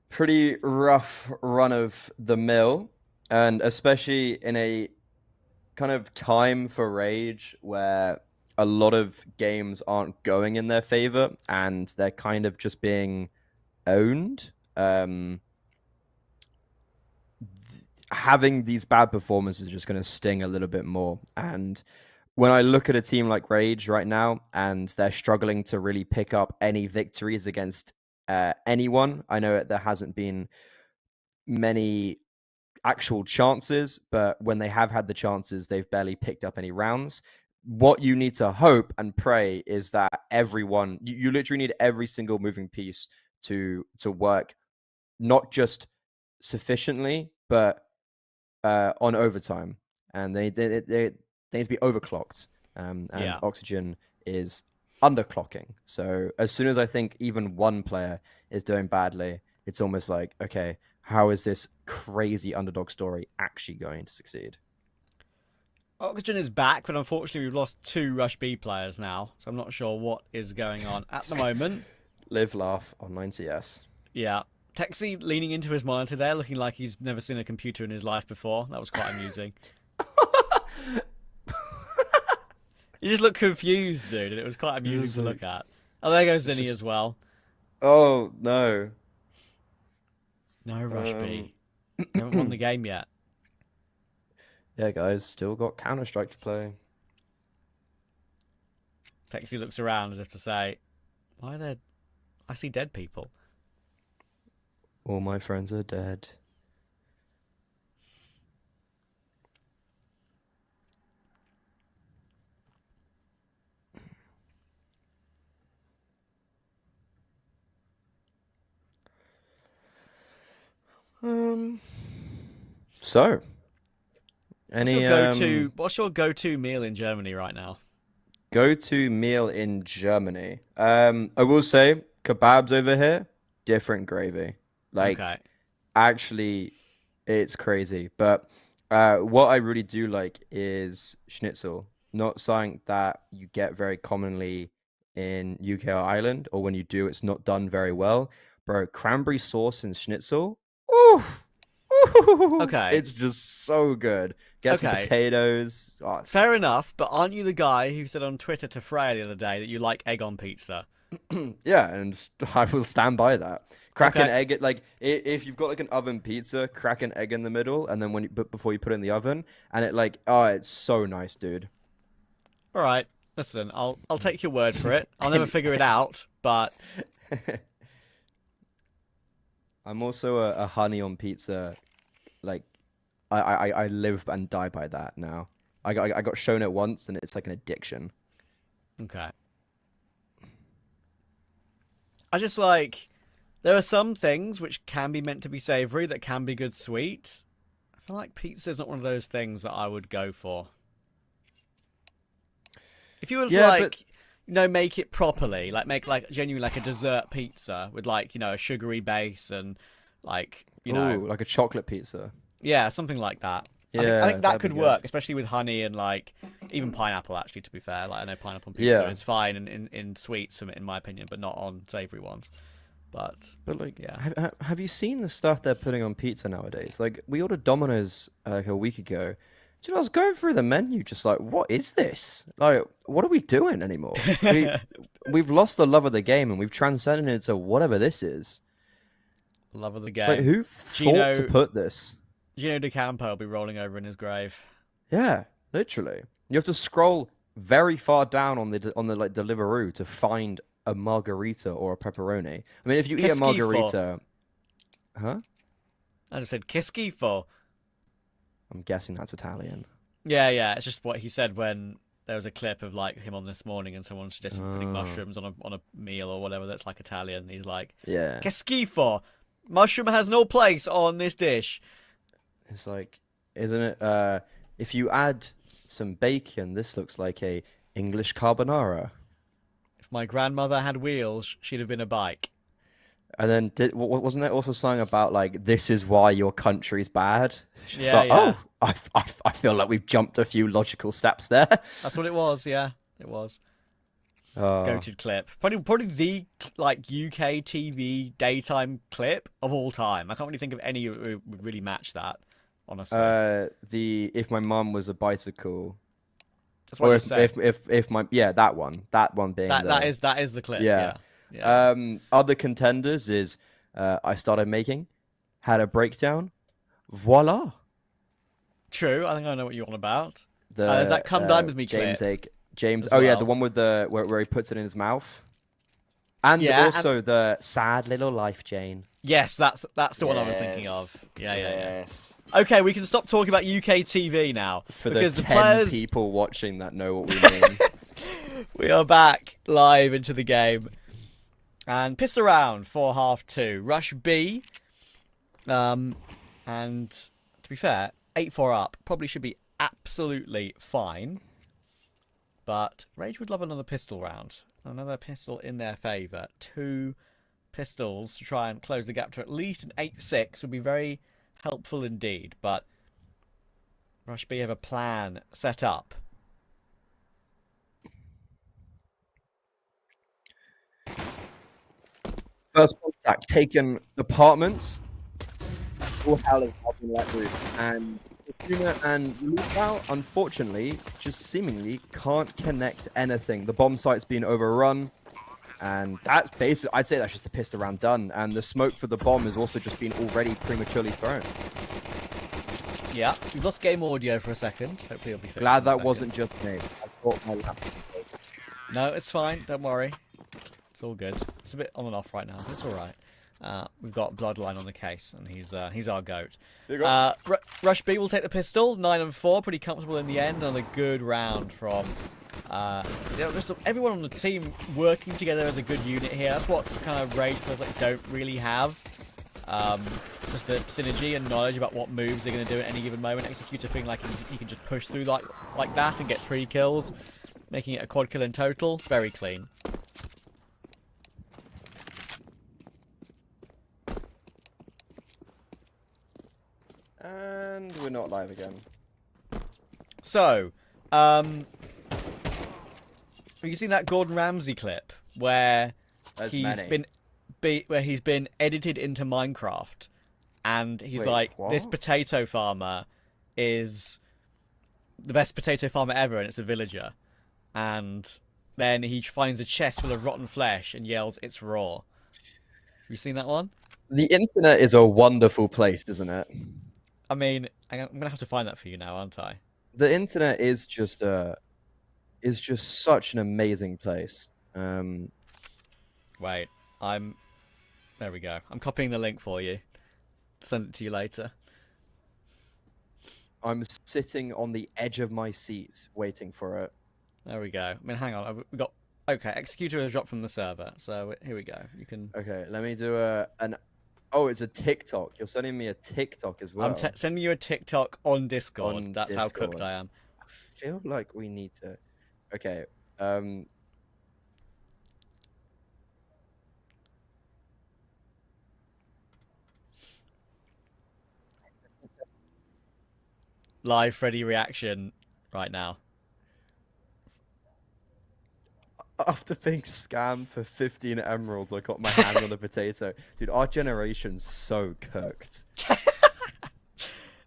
pretty rough run of the mill, and especially in a kind of time for Rage where a lot of games aren't going in their favor and they're kind of just being owned. Having these bad performances is just going to sting a little bit more. And when I look at a team like Rage right now and they're struggling to really pick up any victories against anyone, I know there hasn't been many actual chances, but when they have had the chances, they've barely picked up any rounds. What you need to hope and pray is that everyone, you literally need every single moving piece to work, not just sufficiently, but on overtime, and they need to be overclocked. And Oxygen is underclocking. So as soon as I think even one player is doing badly, it's almost like, okay, how is this crazy underdog story actually going to succeed? Oxygen is back, but unfortunately we've lost 2 Rush B players now, so I'm not sure what is going on at the moment. Live, laugh on 9CS. Yeah. Texi leaning into his monitor there, looking like he's never seen a computer in his life before. That was quite amusing. You just look confused, dude, and it was quite amusing to look at. Oh, there goes Zinni as well. Oh, no. No Rush B. They haven't won the game yet. Yeah, guys, still got Counter-Strike to play. Texi looks around as if to say, why are there... I see dead people. All my friends are dead. So, What's your go-to meal in Germany right now? Go-to meal in Germany. I will say kebabs over here, different gravy. Like, actually, it's crazy. But what I really do like is schnitzel. Not something that you get very commonly in UK or Ireland, or when you do, it's not done very well. Bro, cranberry sauce and schnitzel. Ooh. Okay. It's just so good. Get some potatoes. Oh, fair enough, but aren't you the guy who said on Twitter to Freya the other day that you like egg on pizza? Yeah, and I will stand by that. Crack an egg, like if you've got like an oven pizza, crack an egg in the middle, and then before you put it in the oven, and it like, oh, it's so nice, dude. All right, listen, I'll take your word for it. I'll never figure it out, but I'm also a honey on pizza. Like, I live and die by that now. I got shown it once, and it's like an addiction. Okay. I just like, there are some things which can be meant to be savory that can be good sweet. I feel like pizza is not one of those things that I would go for. If you were to like, you know, make it properly, like make like genuinely like a dessert pizza with like, you know, a sugary base and like, you know, Ooh, like a chocolate pizza. yeah, something like that. Yeah, I think that that'd be could good. work, especially with honey and like even pineapple. Actually, to be fair, like I know pineapple on pizza Yeah. is fine in sweets, in my opinion, but not on savory ones. But But like, yeah, have you seen the stuff they're putting on pizza nowadays? Like, we ordered Domino's like a week ago. Do you know, I was going through the menu, just like, what is this? Like, what are we doing anymore? We've lost the love of the game, and we've transcended it to whatever this is. love of the It's like, game. who thought to put this? Gino DeCampo will be rolling over in his grave. Yeah, literally. You have to scroll very far down on the like Deliveroo to find a margarita or a pepperoni. I mean, if you eat Che a schifo. margarita, huh? I just said che schifo. I'm guessing that's Italian. Yeah, it's just what he said when there was a clip of like him on This Morning and someone suggested putting Oh. mushrooms on a meal or whatever that's like Italian. He's like, Yeah, che schifo. Mushroom has no place on this dish. it's like, isn't it? If you add some bacon, this looks like a English carbonara. If my grandmother had wheels, she'd have been a bike. And then wasn't there also something about like, this is why your country's bad? She's Yeah, like, yeah. oh, I feel like we've jumped a few logical steps there. That's what it was. Yeah, it was. Oh. Goated clip. Probably the like UK TV daytime clip of all time. I can't really think of any who would really match that. Honestly, The if my mum was a bicycle, that's what or you if, say. if my that one being That is the clip. Yeah. Yeah. Other contenders is I started making, had a breakdown, voila. True. I think I know what you're on about. The There's that "Come Dine With Me" James clip James. as Oh yeah, well. the one with the where he puts it in his mouth, and Yeah, also the sad little life, Jane. Yes, that's the one I was thinking of. Yeah. Yes. Okay, we can stop talking about UK TV now For because the the 10 players. people watching that know what we mean. We are back live into the game. And pissed around for half two. Rush B. And to be fair, 8-4 up. Probably should be absolutely fine. But Rage would love another pistol round. Another pistol in their favour. 2 pistols to try and close the gap to at least an 8-6 would be very helpful indeed. But Rush B have a plan set up. First contact taken apartments. All hell has now been let loose. And Fortuna and Lookout, unfortunately, just seemingly can't connect anything. The bomb site's been overrun. And that's basically, I'd say that's just a pissed around done. And the smoke for the bomb has also just been already prematurely thrown. Yeah, we've lost game audio for a second. Hopefully it'll be fixed. Glad in a that second. wasn't just me. I thought my laptop. No, it's fine. Don't worry. It's all good. It's a bit on and off right now, but it's all right. We've got Bloodline on the case, and he's our goat. Rush B will take the pistol. 9-4, pretty comfortable in the end, and a good round from just everyone on the team working together as a good unit here. That's what kind of Rage feels like they don't really have. Just the synergy and knowledge about what moves they're going to do at any given moment. Executor feeling like he can just push through like that and get 3 kills, making it a quad kill in total. Very clean. And we're not live again. So, have you seen that Gordon Ramsay clip where There's he's many. been edited into Minecraft, and he's Wait, like, what? this potato farmer is the best potato farmer ever, and it's a villager, and then he finds a chest full of rotten flesh and yells, "It's raw." Have you seen that one? The internet is a wonderful place, isn't it? I mean, I'm gonna have to find that for you now, aren't I? The internet is just such an amazing place. Wait, I'm There we go. I'm copying the link for you. Send it to you later. I'm sitting on the edge of my seat waiting for it. There we go. I mean, hang on. We got okay. Executor has dropped from the server, so here we go. You can. Okay, let me do an. Oh, it's a TikTok. You're sending me a TikTok as well. I'm sending you a TikTok on Discord. On That's how cooked Discord. I am. I feel like we need to. Okay. Live Freddy reaction right now. After being scammed for 15 emeralds, I got my hand on a potato. Dude, our generation's so cooked.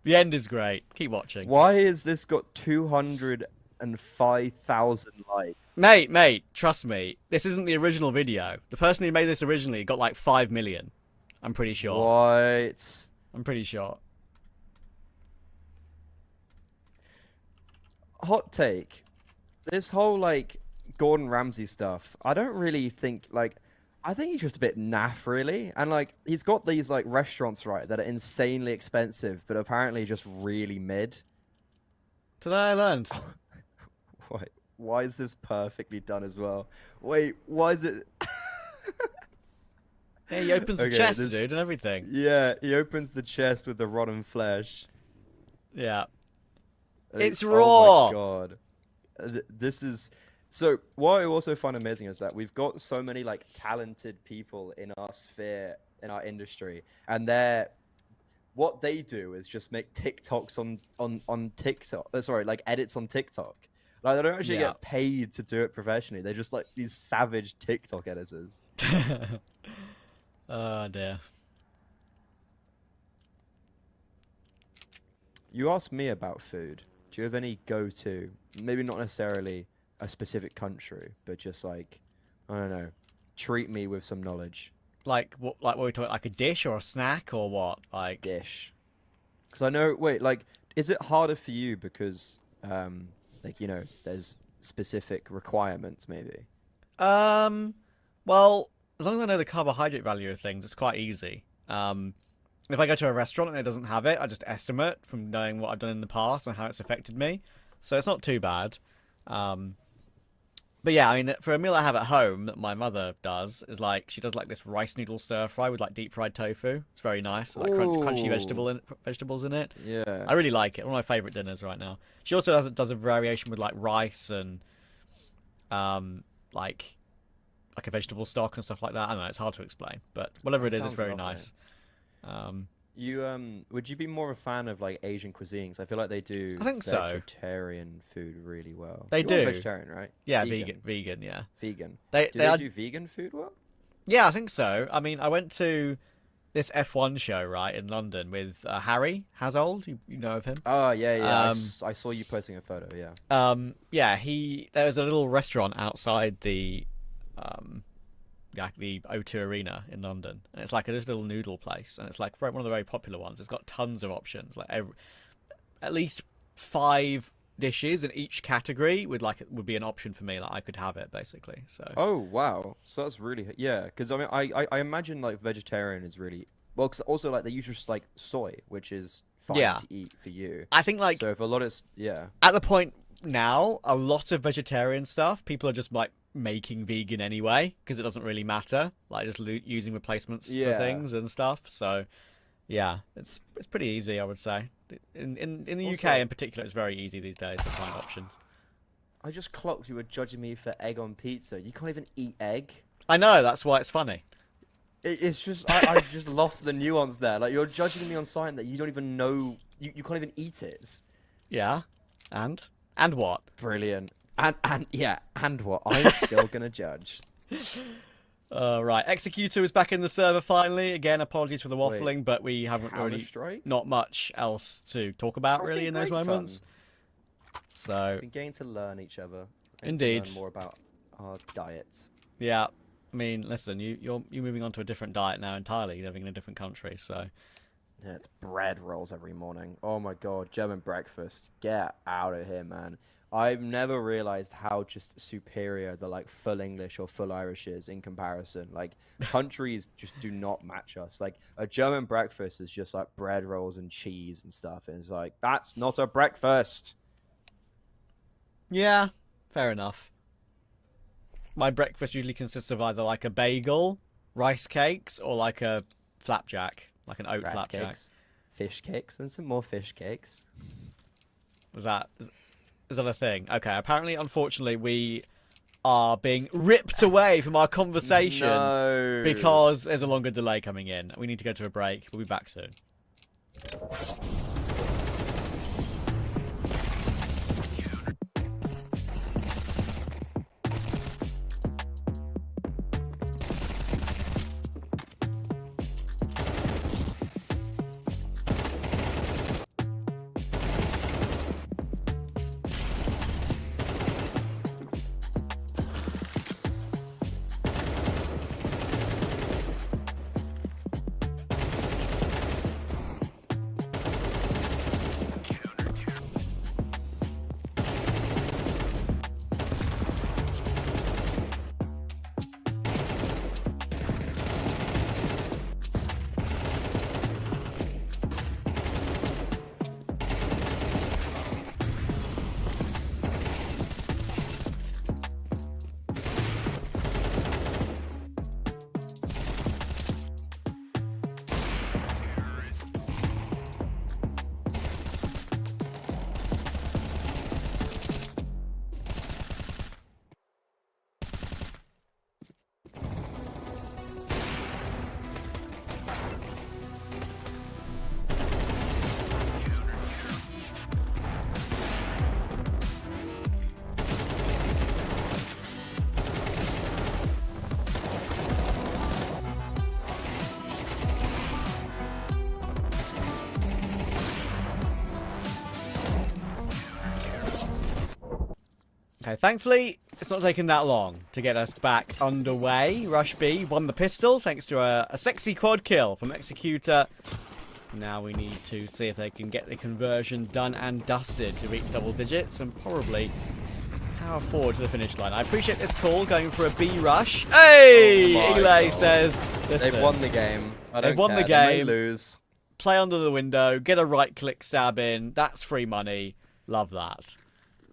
The end is great. Keep watching. Why has this got 205,000 likes? Mate, trust me. This isn't the original video. The person who made this originally got like 5 million. I'm pretty sure. What? I'm pretty sure. Hot take. This whole, like, Gordon Ramsay stuff, I don't really think, like, I think he's just a bit naff, really. And, like, he's got these, like, restaurants, right, that are insanely expensive, but apparently just really mid. Today I learned. Wait, why is this perfectly done as well? Wait, why is it... Yeah, he opens the Okay, chest, this- dude, and everything. Yeah, he opens the chest with the rotten flesh. Yeah. And It's Oh raw! my god. This is... So, what I also find amazing is that we've got so many, like, talented people in our sphere, in our industry, and what they do is just make TikToks on TikTok. Sorry, like, edits on TikTok. Like, they don't actually Yeah. get paid to do it professionally. They're just, like, these savage TikTok editors. Oh, dear. You asked me about food. Do you have any go-to? Maybe not necessarily a specific country, but just like, I don't know, treat me with some knowledge. Like what are we talking, like a dish or a snack or what? Like Dish. Because I know, wait, like, is it harder for you because, like, you know, there's specific requirements maybe? well, as long as I know the carbohydrate value of things, it's quite easy. If I go to a restaurant and it doesn't have it, I just estimate from knowing what I've done in the past and how it's affected me. So it's not too bad. But yeah, I mean, for a meal I have at home that my mother does, is like, she does like this rice noodle stir fry with like deep fried tofu. It's very nice, with, like crunchy Ooh. vegetables in it. Yeah. I really like it. One of my favorite dinners right now. She also does a variation with like rice and like a vegetable stock and stuff like that. I don't know, it's hard to explain, but whatever it is, it's sounds very lovely. nice. Would you be more of a fan of like Asian cuisines? I feel like they do I think so. vegetarian food really well. They You're do. vegetarian, right? Yeah, vegan, yeah. Vegan. They Do they are, do vegan food well? yeah, I think so. I mean, I went to this F1 show, right, in London with Harry Hazold. You know of him? Oh yeah, yeah. I Um, saw you posting a photo. Yeah. Yeah, there was a little restaurant outside the O2 Arena in London, and it's like this little noodle place, and it's like one of the very popular ones. It's got tons of options, like at least 5 dishes in each category would be an option for me. Like I could have it basically. So Oh wow. So that's really yeah. Because I mean, I imagine like vegetarian is really well. Because also like they use just like soy, which is fine Yeah. to eat for you. I think like So if a lot of yeah. at the point now, a lot of vegetarian stuff, people are just like making vegan anyway because it doesn't really matter. Like just using replacements for Yeah. things and stuff. So yeah, it's pretty easy, I would say. In the UK Also- in particular, it's very easy these days to find options. I just clocked you were judging me for egg on pizza. You can't even eat egg. I know, that's why it's funny. It's just I just lost the nuance there. Like you're judging me on something that you don't even know. You can't even eat it. Yeah, and what? Brilliant. And yeah, and what? I'm still gonna judge. Right, Executor is back in the server finally. Again, apologies for the Wait, waffling, but we haven't really Counter-Strike? not much else to talk about That's really been in those great fun. moments. So Been getting to learn each other. Getting to Indeed. learn more about our diet. yeah, I mean, listen, you're moving on to a different diet now entirely, living in a different country. So Yeah, it's bread rolls every morning. Oh my god, German breakfast. Get out of here, man. I've never realized how just superior the like full English or full Irish is in comparison. Like countries just do not match us. Like a German breakfast is just like bread rolls and cheese and stuff, and it's like that's not a breakfast. Yeah, fair enough. My breakfast usually consists of either like a bagel, rice cakes, or like a flapjack, like an oat Rice flapjack. cakes, fish cakes, and some more fish cakes. Is that a thing? Okay, apparently, unfortunately, we are being ripped away from our conversation No. because there's a longer delay coming in. We need to go to a break. We'll be back soon. Okay, thankfully, it's not taken that long to get us back underway. Rush B won the pistol thanks to a sexy quad kill from Executor. Now we need to see if they can get the conversion done and dusted to reach double digits and probably power forward to the finish line. I appreciate this call going for a B rush. Hey! Oh my Eli God. says, listen, They've won the game. They've won the They may game. lose. Play under the window, get a right click stab in. That's free money. Love that.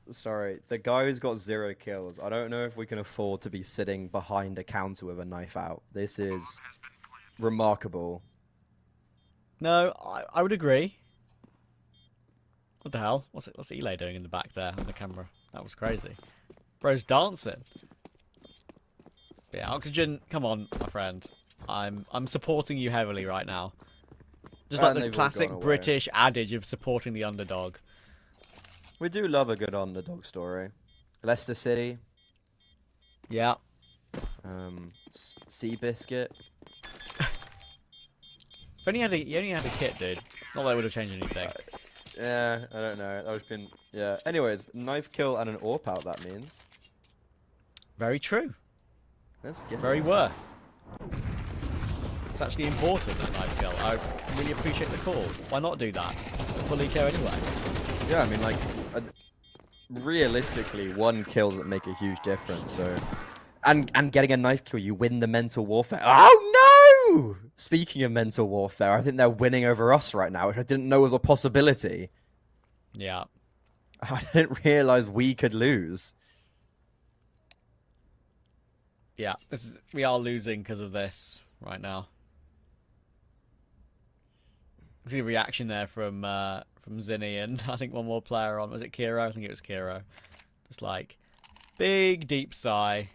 Sorry, the guy who's got 0 kills. I don't know if we can afford to be sitting behind a counter with a knife out. This is remarkable. No, I would agree. What the hell? What's Eli doing in the back there on the camera? That was crazy. Bro's dancing. Yeah, Oxygen, come on, my friend. I'm supporting you heavily right now. Just like And the they've all classic gone away. British adage of supporting the underdog. We do love a good underdog story. Leicester City, Yeah. Seabiscuit. If only he only had a kit, dude. Not that it would have changed anything. Yeah, I don't know. That was been yeah. Anyways, knife kill and an AWP out. That means. Very true. Let's get Very worth. It's actually important, that knife kill. I really appreciate the call. Why not do that? Fully kill anyway. Yeah, I mean, like, realistically, 1 kill doesn't make a huge difference. So, and getting a knife kill, you win the mental warfare. Oh no! Speaking of mental warfare, I think they're winning over us right now, which I didn't know was a possibility. Yeah. I didn't realize we could lose. Yeah. We are losing because of this right now. See the reaction there from Zinni and I think one more player on. Was it Kiro? I think it was Kiro. Just like big deep sigh.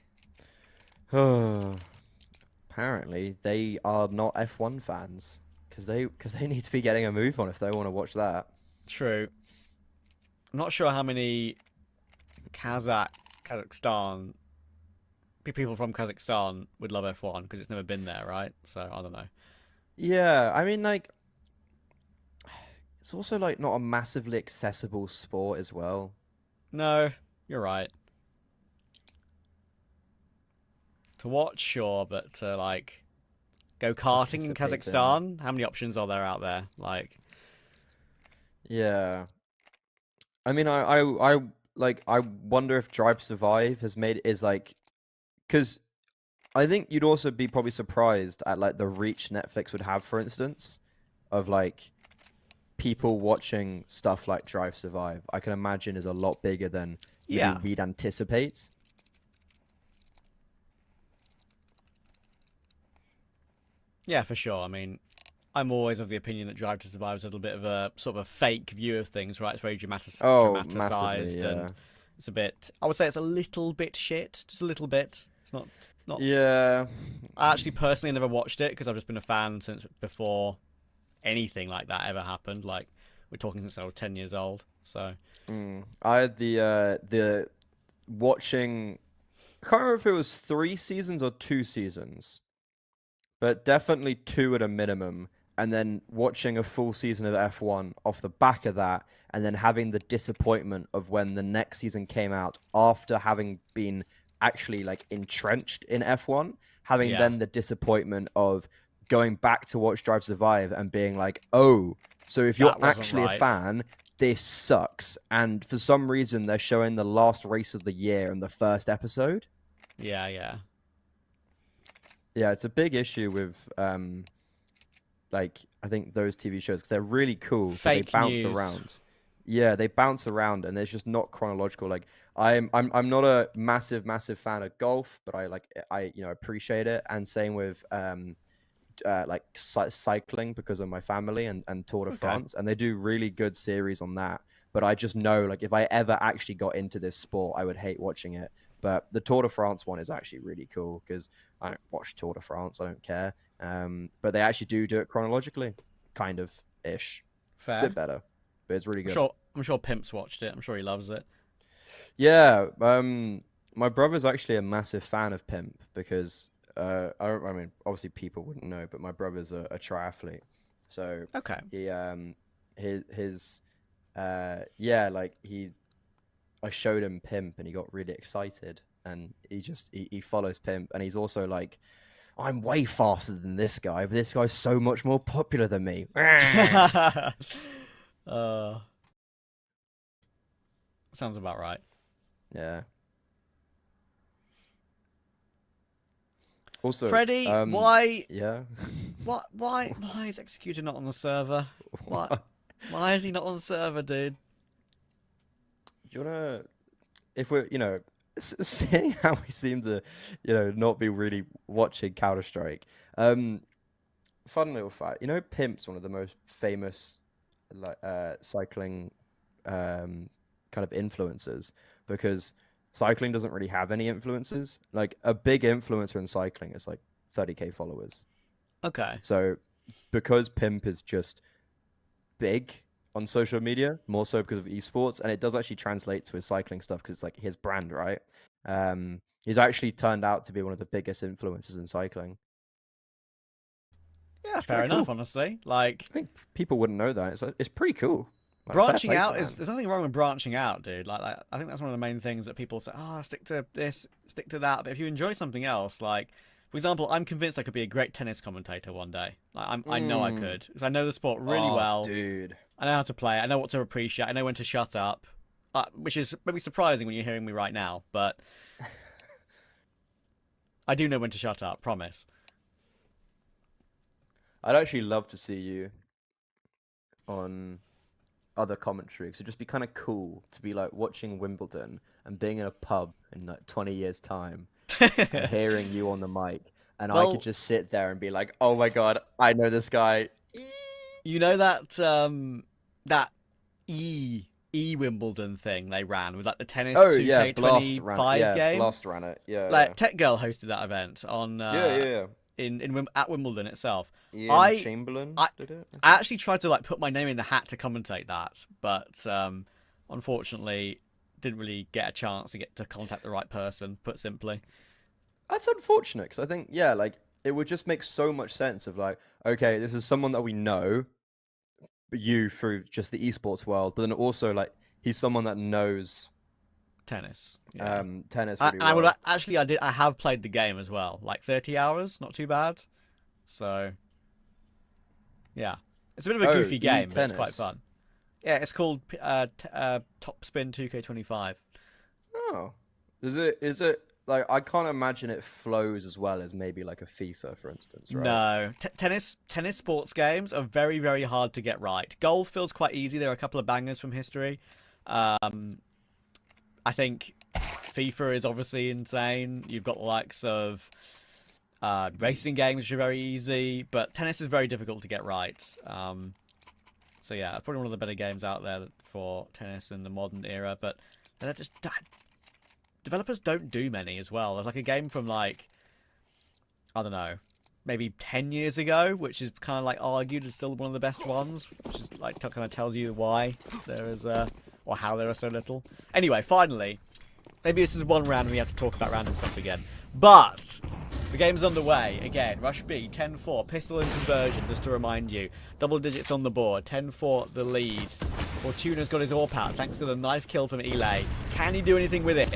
Apparently, they are not F1 fans because they need to be getting a move on if they want to watch that. True. I'm not sure how many Kazakhstan people from Kazakhstan would love F1 because it's never been there, right? So I don't know. Yeah, I mean, like, it's also like not a massively accessible sport as well. No, you're right. To watch, sure, but to like go karting in Participate in. Kazakhstan, how many options are there out there? Like, Yeah. I mean, I like I wonder if Drive to Survive is like, because I think you'd also be probably surprised at like the reach Netflix would have, for instance, of like people watching stuff like Drive to Survive. I can imagine is a lot bigger than maybe Yeah. we'd anticipate. Yeah, for sure. I mean, I'm always of the opinion that Drive to Survive is a little bit of a sort of a fake view of things, right? It's very dramatized, Massively, yeah. and it's a bit. I would say it's a little bit shit, just a little bit. It's not. Yeah. I actually personally never watched it because I've just been a fan since before anything like that ever happened. Like we're talking since I was 10 years old. So I had the watching. I can't remember if it was 3 seasons or 2 seasons, but definitely 2 at a minimum. And then watching a full season of F1 off the back of that, and then having the disappointment of when the next season came out after having been actually like entrenched in F1, having then the disappointment of going back to watch Drive to Survive and being like, oh, so if you're That wasn't actually a right. fan, this sucks. And for some reason, they're showing the last race of the year in the first episode. yeah. Yeah, it's a big issue with like I think those TV shows because they're really cool. But they Fake bounce news. around. Yeah, they bounce around, and it's just not chronological. Like I'm not a massive fan of golf, but I appreciate it. And same with like cycling because of my family and Tour de France, and they do really good series on that. But I just know like if I ever actually got into this sport, I would hate watching it. But the Tour de France one is actually really cool because I don't watch Tour de France, I don't care. But they actually do it chronologically, kind of ish. Fair. It's a bit better, but it's really good. I'm sure Pimp's watched it. I'm sure he loves it. Yeah, my brother's actually a massive fan of Pimp because I mean, obviously people wouldn't know, but my brother's a triathlete, so Okay. he his like I showed him Pimp and he got really excited and he follows Pimp and he's also like, I'm way faster than this guy, but this guy's so much more popular than me. Sounds about right. Yeah. Also, Freddie, why? Yeah. Why is Executor not on the server? Why is he not on the server, dude? Do you wanna, if we're, seeing how we seem to, not be really watching Counter Strike. Fun little fact. Pimp's one of the most famous, like, cycling, kind of influencers because cycling doesn't really have any influencers. Like a big influencer in cycling is like 30k followers. Okay. So because Pimp is just big on social media, more so because of esports, and it does actually translate to his cycling stuff because it's like his brand, right? He's actually turned out to be one of the biggest influencers in cycling. Yeah, fair enough, honestly. Like, I think people wouldn't know that. It's pretty cool. Like, branching fair play to out the is, man. there's nothing wrong with branching out, dude. Like I think that's one of the main things that people say, oh, stick to this, stick to that. But if you enjoy something else, like, for example, I'm convinced I could be a great tennis commentator one day. Like, I know I could because I know the sport really well. Dude. I know how to play. I know what to appreciate. I know when to shut up, which is maybe surprising when you're hearing me right now. But I do know when to shut up. Promise. I'd actually love to see you on other commentary because it'd just be kind of cool to be like watching Wimbledon and being in a pub in like 20 years time and hearing you on the mic, and I could just sit there and be like, oh my god, I know this guy. You know that that Wimbledon thing they ran with like the tennis 2K25 game? Blast ran it. Yeah. Like Tech Girl hosted that event on Yeah. at Wimbledon itself. Ian Chamberlain did it. I actually tried to like put my name in the hat to commentate that, but unfortunately didn't really get a chance to get to contact the right person, put simply. That's unfortunate because I think like it would just make so much sense of like, okay, this is someone that we know you through just the esports world, but then also like he's someone that knows Tennis. tennis I really well. would actually I have played the game as well, like 30 hours, not too bad. So yeah, it's a bit of a goofy game, but it's quite e-tennis. fun. Yeah, it's called Top Spin 2K25. Oh, is it like I can't imagine it flows as well as maybe like a FIFA, for instance, right? No, tennis sports games are very, very hard to get right. Golf feels quite easy. There are a couple of bangers from history. I think FIFA is obviously insane. You've got the likes of racing games, which are very easy, but tennis is very difficult to get right. So yeah, probably one of the better games out there for tennis in the modern era. But they're just developers don't do many as well. There's like a game from like, I don't know, maybe 10 years ago, which is kind of like argued as still one of the best ones, which is like kind of tells you why there is or how there are so little. Anyway, finally, maybe this is one round we have to talk about random stuff again. But the game's underway again. Rush B 10-4, pistol and conversion. Just to remind you, double digits on the board. 10-4 the lead. Fortuna's got his AWP out thanks to the knife kill from Elay. Can he do anything with it?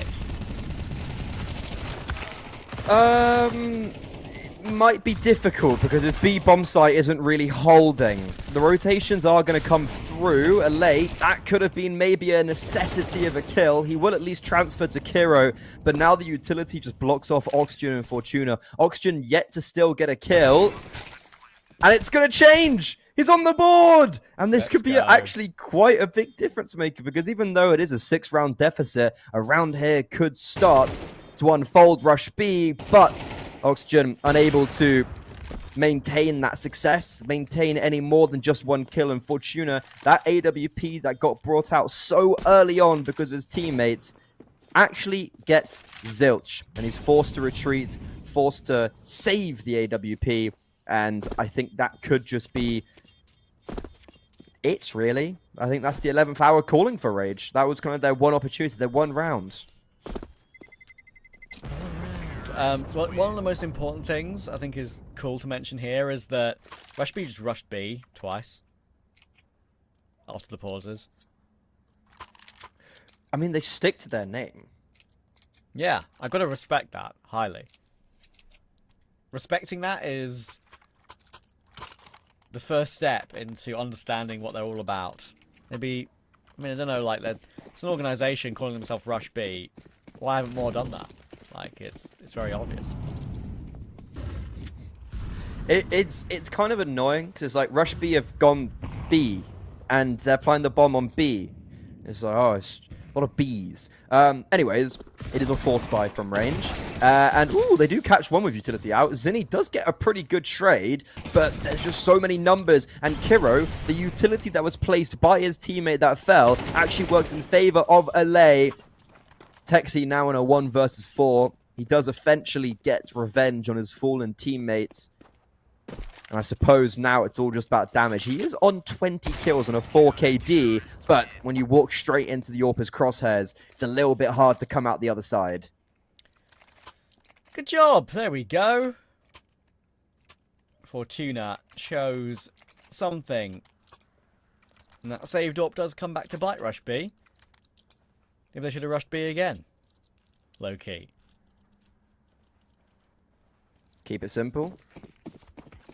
Might be difficult because his B bomb site isn't really holding. The rotations are going to come through. Elay, that could have been maybe a necessity of a kill. He will at least transfer to Kiro, but now the utility just blocks off Oxygen and Fortuna. Oxygen yet to still get a kill. And it's going to change! He's on the board! And this could be actually quite a big difference maker because even though it is a 6-round deficit, a round here could start to unfold Rush B, but Oxygen unable to maintain that success, maintain any more than just one kill, and Fortuna, that AWP that got brought out so early on because of his teammates, actually gets zilch, and he's forced to retreat, forced to save the AWP, and I think that could just be it, really. I think that's the 11th hour calling for Rage. That was kind of their one opportunity, their one round. One of the most important things I think is cool to mention here is that Rush B just rushed B twice after the pauses. I mean, they stick to their name. Yeah, I've got to respect that highly. Respecting that is the first step into understanding what they're all about. Maybe, I mean, I don't know, like, it's an organization calling themselves Rush B. Why haven't more done that? Like, it's very obvious. It's kind of annoying because it's like Rush B have gone B and they're applying the bomb on B. It's like, oh, it's a lot of Bs. Anyways, it is a force buy from range. And, ooh, they do catch one with utility out. Zinni does get a pretty good trade, but there's just so many numbers. And Kiro, the utility that was placed by his teammate that fell, actually works in favor of Elay. Texi now in a 1 versus 4. He does eventually get revenge on his fallen teammates. And I suppose now it's all just about damage. He is on 20 kills on a 4 KD, but when you walk straight into the AWP's crosshairs, it's a little bit hard to come out the other side. Good job. There we go. Fortuna chose something. And that saved AWP does come back to bite Rush B. Maybe they should have rushed B again. Low key. Keep it simple.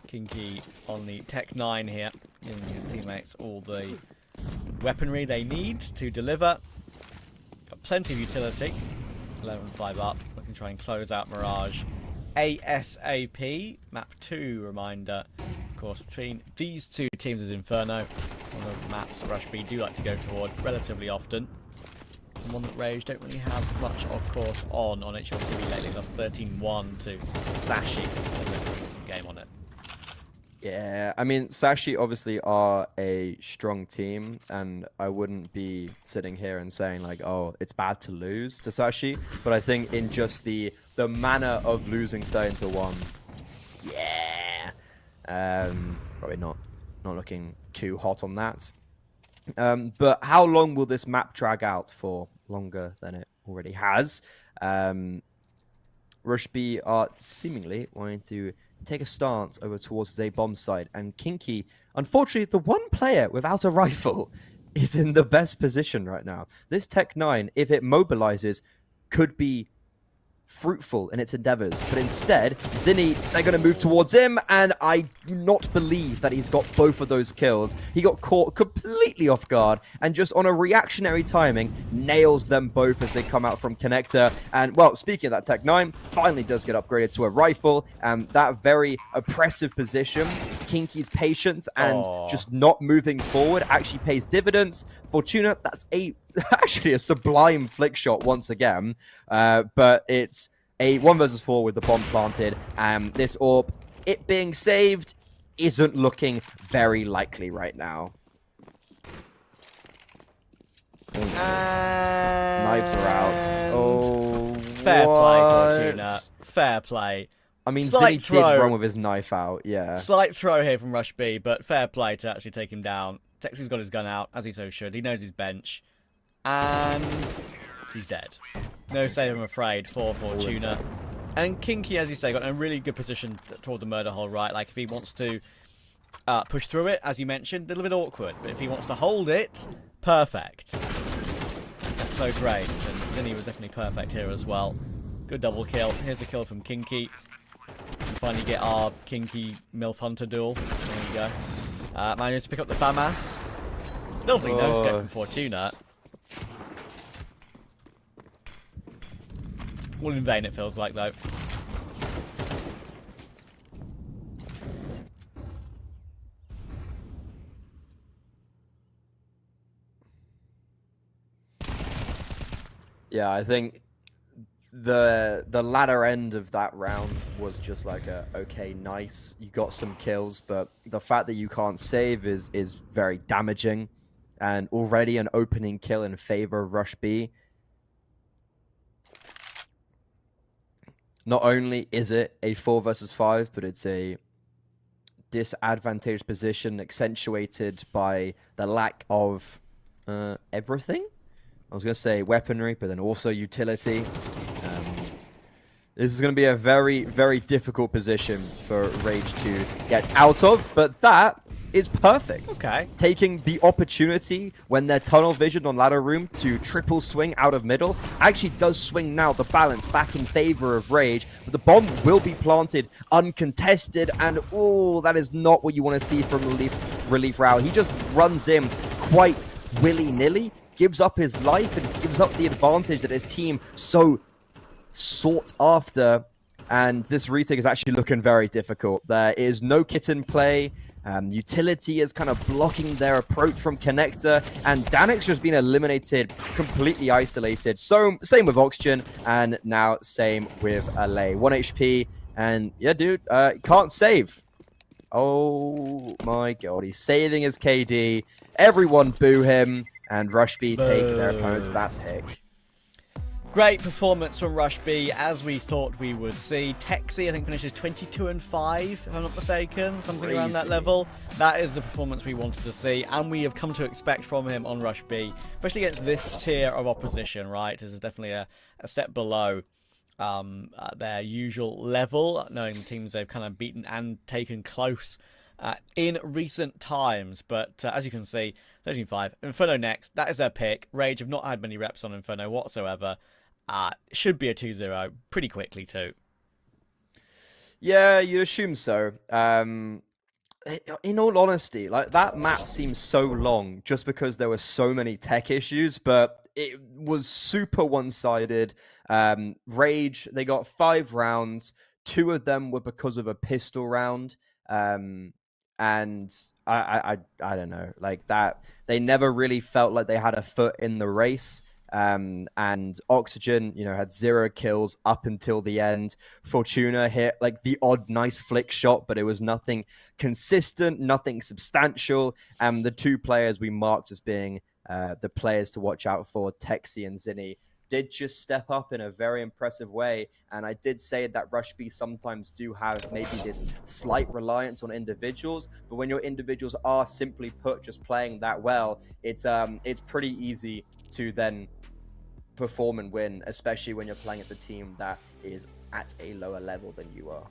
Kinky on the Tech 9 here, giving his teammates all the weaponry they need to deliver. Got plenty of utility. 11-5 up. Looking to try and close out Mirage ASAP. Map 2 reminder, of course, between these two teams is Inferno. One of the maps that Rush B do like to go toward relatively often. And one that Rage don't really have much, of course, on HLTV lately. Lost 13-1 to Sashi. A recent game on it. Yeah, I mean, Sashi obviously are a strong team, and I wouldn't be sitting here and saying, like, oh, it's bad to lose to Sashi, but I think in just the manner of losing 13-1, yeah, probably not looking too hot on that. But how long will this map drag out for? Longer than it already has. Rush B are seemingly wanting to take a stance over towards his A bomb side, and Kinky, unfortunately, the one player without a rifle, is in the best position right now. This Tech 9, if it mobilizes, could be fruitful in its endeavors. But instead, Zinni, they're going to move towards him, and I do not believe that he's got both of those kills. He got caught completely off guard, and just on a reactionary timing, nails them both as they come out from connector. And, well, speaking of that, Tech 9 finally does get upgraded to a rifle. That very oppressive position, Kinky's patience and just not moving forward actually pays dividends. Fortuna, that's actually a sublime flick shot once again, but it's a 1 versus 4 with the bomb planted, and this AWP, it being saved, isn't looking very likely right now. Knives are out. Oh, fair play, Fortuna. Fair play. I mean, Slight Zinni did throw. run with his knife out, yeah. Slight throw here from Rush B, but fair play to actually take him down. Texie's got his gun out, as he so should. He knows his bench. And he's dead. No save, I'm afraid, for Fortuna. And Kinky, as you say, got in a really good position toward the murder hole, right? Like, if he wants to push through it, as you mentioned, a little bit awkward. But if he wants to hold it, perfect. At close range. And Zinni was definitely perfect here as well. Good double kill. Here's a kill from Kinky. We finally get our Kinky MILF Hunter duel. There you go. Managed to pick up the FAMAS. Lovely no-scope from Fortuna. All in vain, it feels like, though. Yeah, I think the latter end of that round was just like okay, nice, you got some kills, but the fact that you can't save is very damaging, and already an opening kill in favor of Rush B. Not only is it a 4 versus 5, but it's a disadvantaged position accentuated by the lack of everything. I was going to say weaponry, but then also utility. This is going to be a very, very difficult position for Rage to get out of, but that is perfect. Okay. Taking the opportunity when they're tunnel visioned on ladder room to triple swing out of middle actually does swing now the balance back in favor of Rage, but the bomb will be planted uncontested, and oh, that is not what you want to see from Relief Rao. He just runs in quite willy-nilly, gives up his life, and gives up the advantage that his team so sought after, and this retake is actually looking very difficult. There is no kit in play. Utility is kind of blocking their approach from connector, and Danix just been eliminated, completely isolated. So same with Oxygen, and now same with LA. 1 HP, and yeah, dude, can't save. Oh my god, he's saving his KD. Everyone boo him, and Rush B take their opponent's back pick. Great performance from Rush B, as we thought we would see. Texie, I think, finishes 22-5, if I'm not mistaken, something around that level. That is the performance we wanted to see, and we have come to expect from him on Rush B, especially against this tier of opposition, right? This is definitely a step below their usual level, knowing the teams they've kind of beaten and taken close in recent times. But as you can see, 13-5. Inferno next. That is their pick. Rage have not had many reps on Inferno whatsoever. Should be a 2-0 pretty quickly too. Yeah, you'd assume so. In all honesty, like, that map seems so long just because there were so many tech issues, but it was super one-sided. Rage, they got 5 rounds. 2 of them were because of a pistol round. And I don't know, like, that they never really felt like they had a foot in the race. And Oxygen, you know, had 0 kills up until the end. Fortuna hit like the odd nice flick shot, but it was nothing consistent, nothing substantial. And the 2 players we marked as being the players to watch out for, Texie and Zinni, did just step up in a very impressive way. And I did say that Rush B sometimes do have maybe this slight reliance on individuals, but when your individuals are simply put just playing that well, it's pretty easy to then perform and win, especially when you're playing as a team that is at a lower level than you are.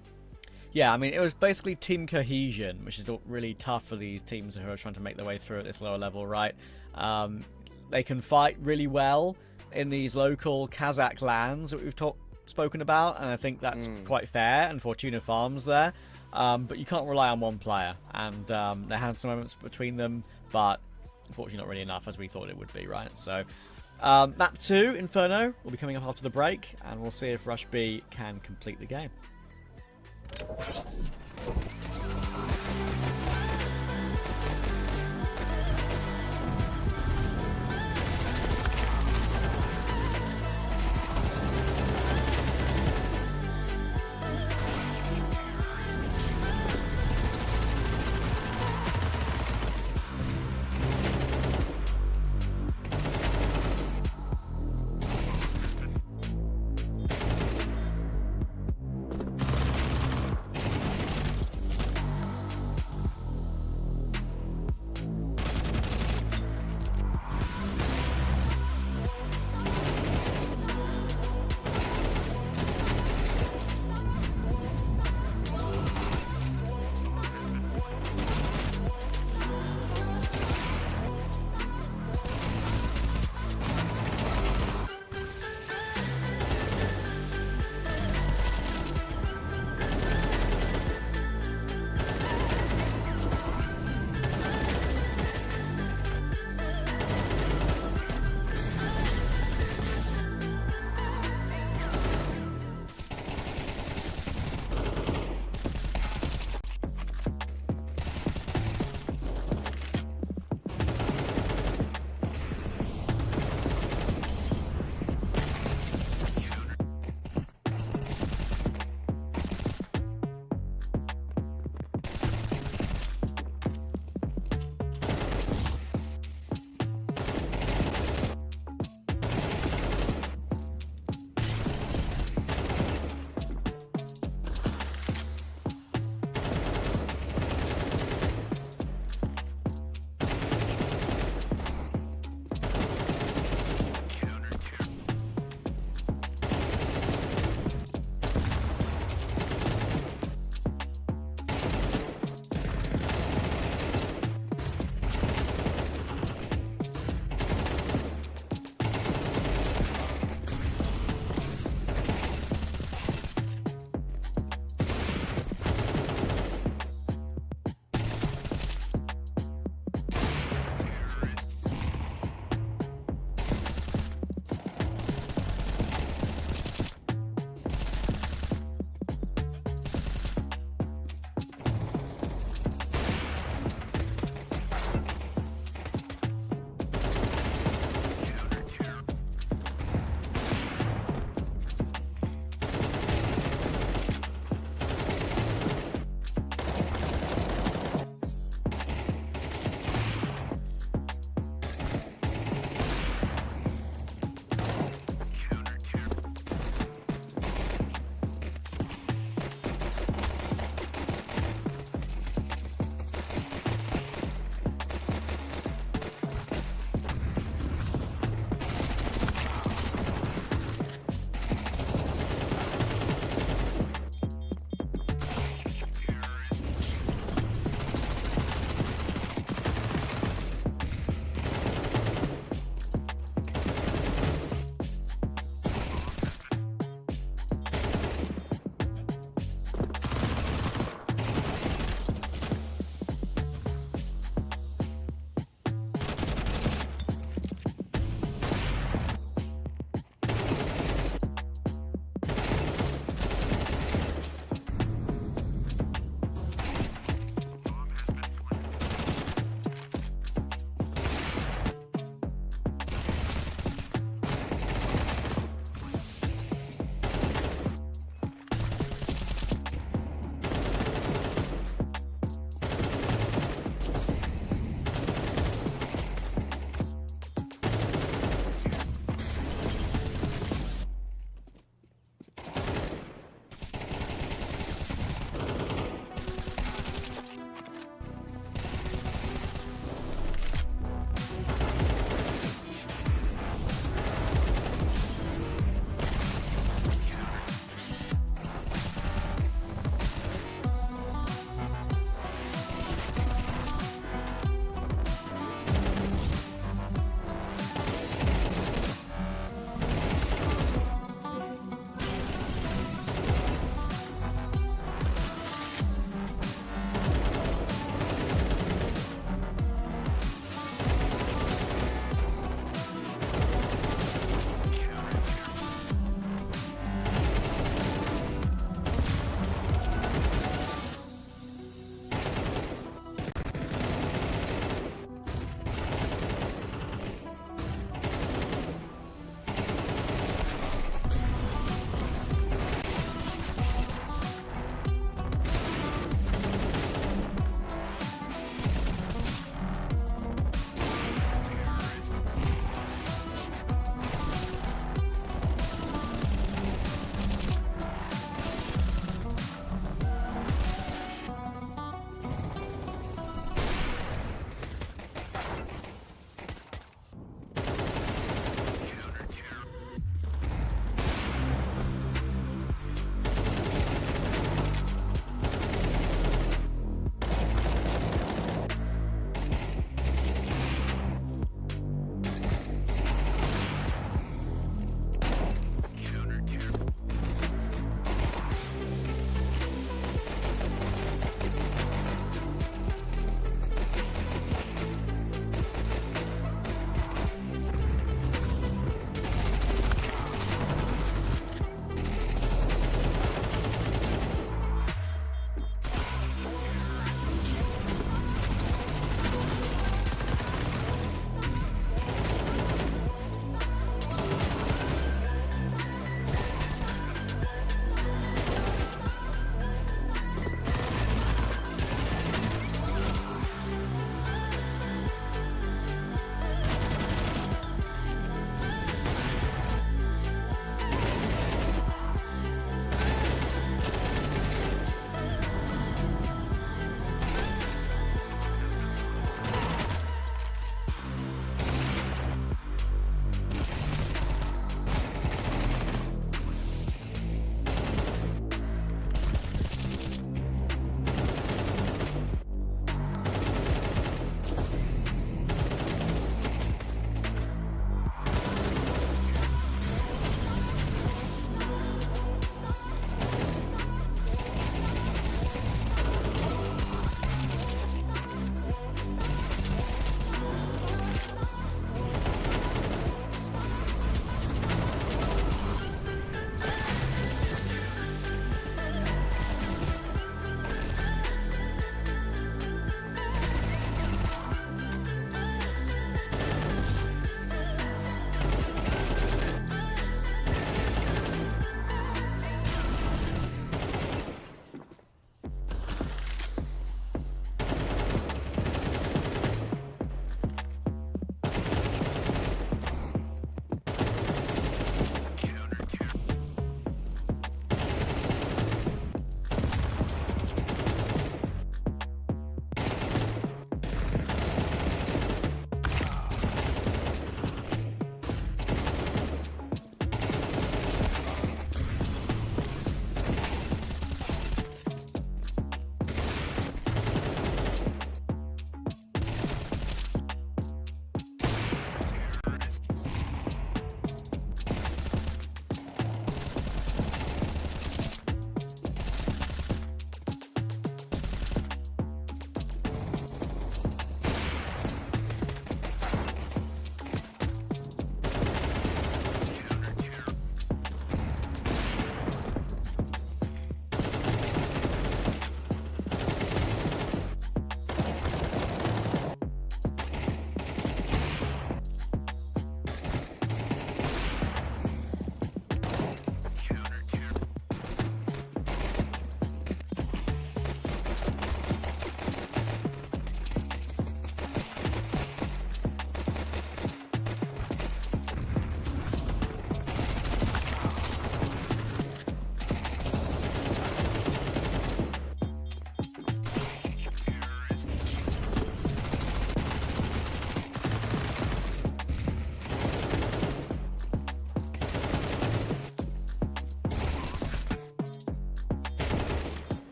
Yeah, I mean, it was basically team cohesion, which is really tough for these teams who are trying to make their way through at this lower level, right? They can fight really well in these local Kazakh lands that we've talked spoken about, and I think that's quite fair, and Fortuna Farms there. But you can't rely on one player, and they had some moments between them, but unfortunately not really enough as we thought it would be, right? So map 2, Inferno, will be coming up after the break, and we'll see if Rush B can complete the game.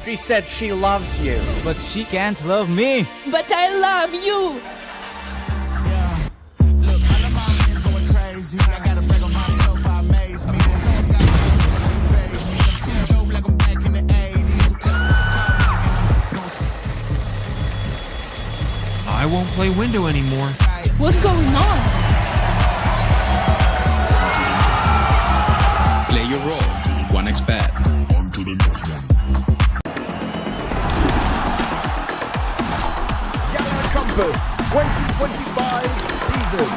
She said she loves you. But she can't love me. But I love you. I won't play window anymore. What's going on? Play your role. 1xBet. On to the next one. YaLLa Compass 2025 season.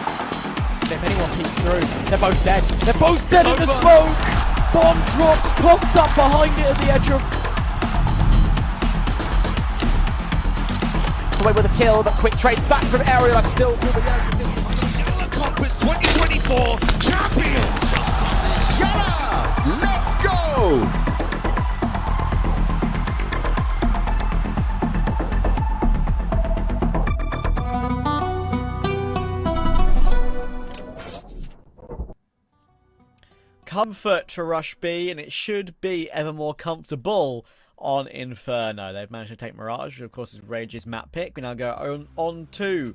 If anyone peeks through, they're both dead. They're both dead in the smoke. Bomb drops, popped up behind it at the edge of. Away with a kill, but quick trade back from Ariel. Still through the YaLLa Compass 2024 champions. YaLLa, let's go! Comfort to Rush B, and it should be ever more comfortable on Inferno. They've managed to take Mirage, which of course is Rage's map pick. We now go on to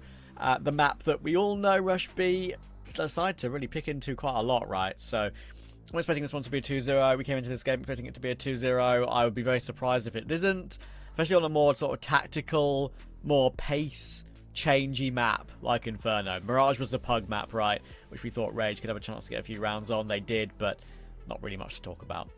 the map that we all know Rush B decided to really pick into quite a lot, right? So I'm expecting this one to be a 2-0. We came into this game expecting it to be a 2-0. I would be very surprised if it isn't, especially on a more sort of tactical, more pace changey map like Inferno. Mirage was the pug map, right, which we thought Rage could have a chance to get a few rounds on. They did, but not really much to talk about.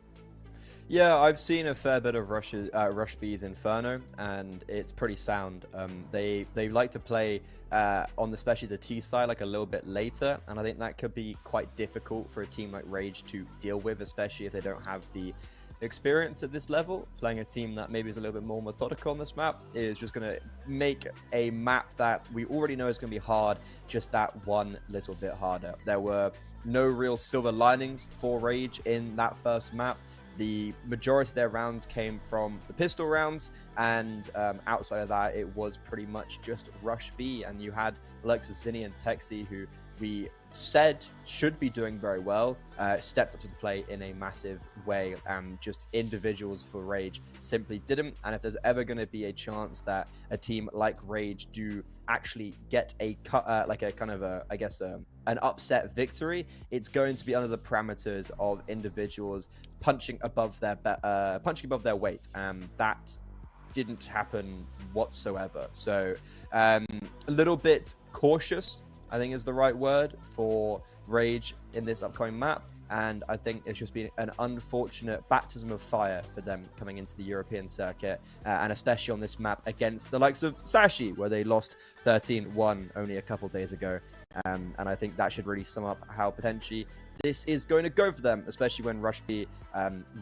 Yeah, I've seen a fair bit of Rush B's Inferno, and it's pretty sound. They like to play on especially the T side like a little bit later, and I think that could be quite difficult for a team like Rage to deal with, especially if they don't have the experience at this level. Playing a team that maybe is a little bit more methodical on this map is just going to make a map that we already know is going to be hard just that one little bit harder. There were no real silver linings for Rage in that first map. The majority of their rounds came from the pistol rounds, and outside of that, it was pretty much just Rush B. And you had Alexis, Zinni, and Texi, who we said should be doing very well, stepped up to the plate in a massive way, and just individuals for Rage simply didn't. And if there's ever going to be a chance that a team like Rage do actually get a like a kind of a, I guess, an upset victory, it's going to be under the parameters of individuals punching above their weight, and that didn't happen whatsoever. So a little bit cautious, I think, is the right word for Rage in this upcoming map. And I think it's just been an unfortunate baptism of fire for them coming into the European circuit, and especially on this map against the likes of Sashi, where they lost 13-1 only a couple days ago. And I think that should really sum up how potentially this is going to go for them, especially when Rush B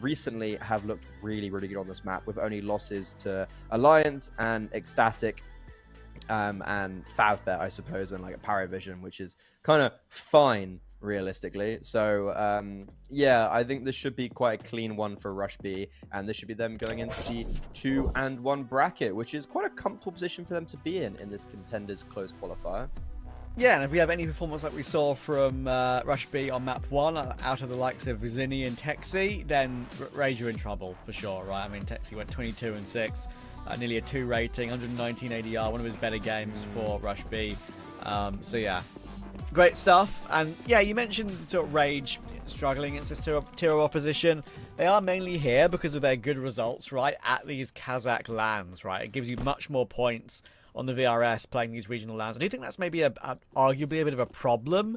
recently have looked really, really good on this map, with only losses to Alliance and Ecstatic, and Favbet, I suppose, and like a Paravision, which is kind of fine realistically. So yeah, I think this should be quite a clean one for Rush B, and this should be them going into the 2-1 bracket, which is quite a comfortable position for them to be in this Contenders close qualifier. Yeah, and if we have any performance like we saw from Rush B on map 1, out of the likes of Zinni and Texi, then Rage are in trouble for sure, right? I mean, Texi went 22-6, nearly a 2 rating, 119 ADR, one of his better games for Rush B. So yeah, great stuff. And yeah, you mentioned sort of Rage struggling against this tier of opposition. They are mainly here because of their good results, right, at these Kazakh lands, right? It gives you much more points on the VRS playing these regional lands. I do think that's maybe arguably a bit of a problem.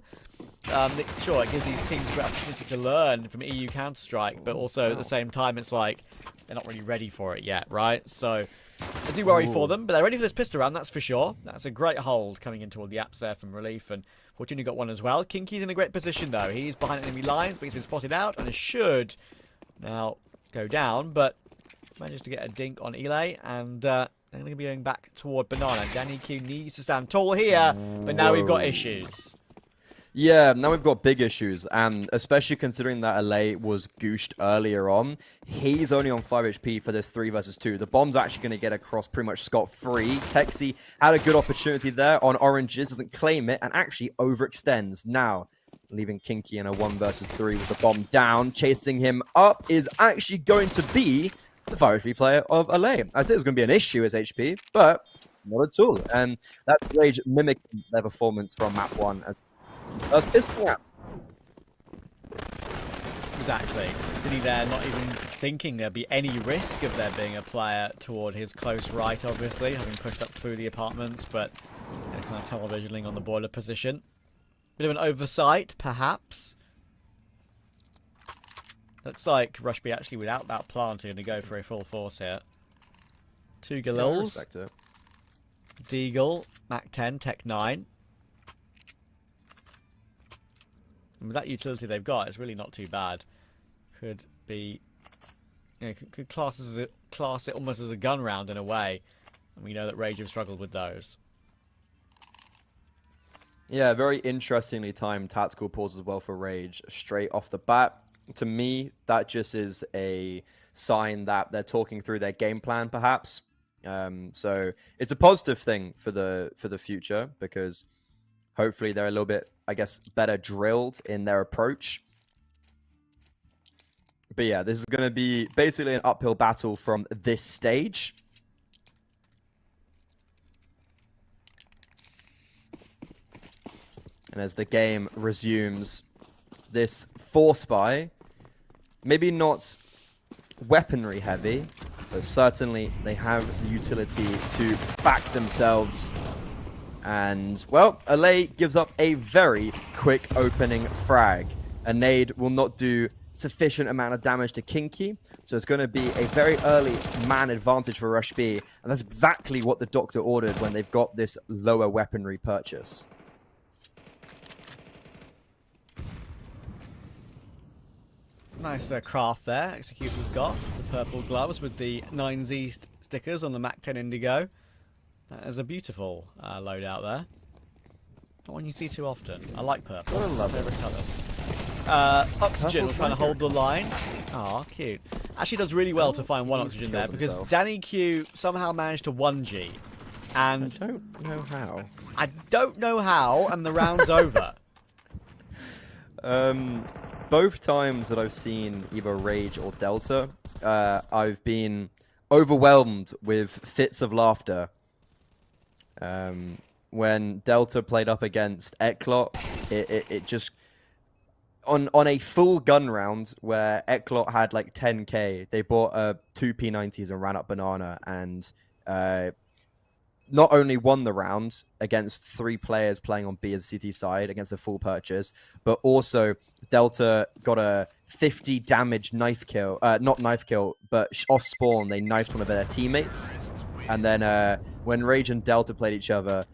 Sure, it gives these teams a great opportunity to learn from EU Counter-Strike, but also at the same time, it's like they're not really ready for it yet, right? So I do worry for them, but they're ready for this pistol round, that's for sure. That's a great hold coming into all the apps there from Relief, and Fortuna got one as well. Kinky's in a great position, though. He's behind enemy lines, but he's been spotted out, and it should now go down, but managed to get a dink on Ile, and they're going to be going back toward Banana. Danny Q needs to stand tall here, but now we've got issues. Yeah, now we've got big issues, and especially considering that LA was gooshed earlier on, he's only on 5 HP for this 3 versus 2. The bomb's actually going to get across pretty much scot-free. Texi had a good opportunity there on oranges, doesn't claim it, and actually overextends. Now, leaving Kinky in a 1 versus 3 with the bomb down. Chasing him up is actually going to be the Virus player of YaLLa. I said it was going to be an issue as HP, but not at all. And that Rage mimicked their performance from map 1 as first pistol round. Exactly. Did he there not even thinking there'd be any risk of there being a player toward his close right, obviously, having pushed up through the apartments, but kind of tunnel visioning on the boiler position. Bit of an oversight, perhaps. Looks like Rushby actually, without that plant, are going to go for a full force here. 2 Galils. Yeah, Deagle, Mac 10, Tech 9. And with that utility they've got, it's really not too bad. Could be, you know, could class it almost as a gun round in a way. And we know that Rage have struggled with those. Yeah, very interestingly timed tactical pause as well for Rage straight off the bat. To me, that just is a sign that they're talking through their game plan, perhaps. So it's a positive thing for the future, because hopefully they're a little bit, I guess, better drilled in their approach. But yeah, this is going to be basically an uphill battle from this stage. And as the game resumes, this force buy, maybe not weaponry heavy, but certainly they have the utility to back themselves. And, well, YaLLa gives up a very quick opening frag. A nade will not do sufficient amount of damage to Kinky, so it's going to be a very early man advantage for Rush B, and that's exactly what the Doctor ordered when they've got this lower weaponry purchase. Nice craft there. Executor's got the purple gloves with the 9Z stickers on the Mac 10 Indigo. That is a beautiful loadout there. Not one you see too often. I like purple. I love favorite colours. Oxygen trying to hold the line. Aw, cute. Actually does really well to find one oxygen there, because Danny Q somehow managed to 1G. And I don't know how. I don't know how, and the round's over. Both times that I've seen either Rage or Delta, I've been overwhelmed with fits of laughter. When Delta played up against Eklot, it just... On a full gun round where Eklot had like 10k, they bought 2 P90s and ran up Banana, and not only won the round against 3 players playing on B as CT side against a full purchase, but also Delta got a 50 damage knife kill, not knife kill, but off spawn they knifed one of their teammates. And then when Rage and Delta played each other,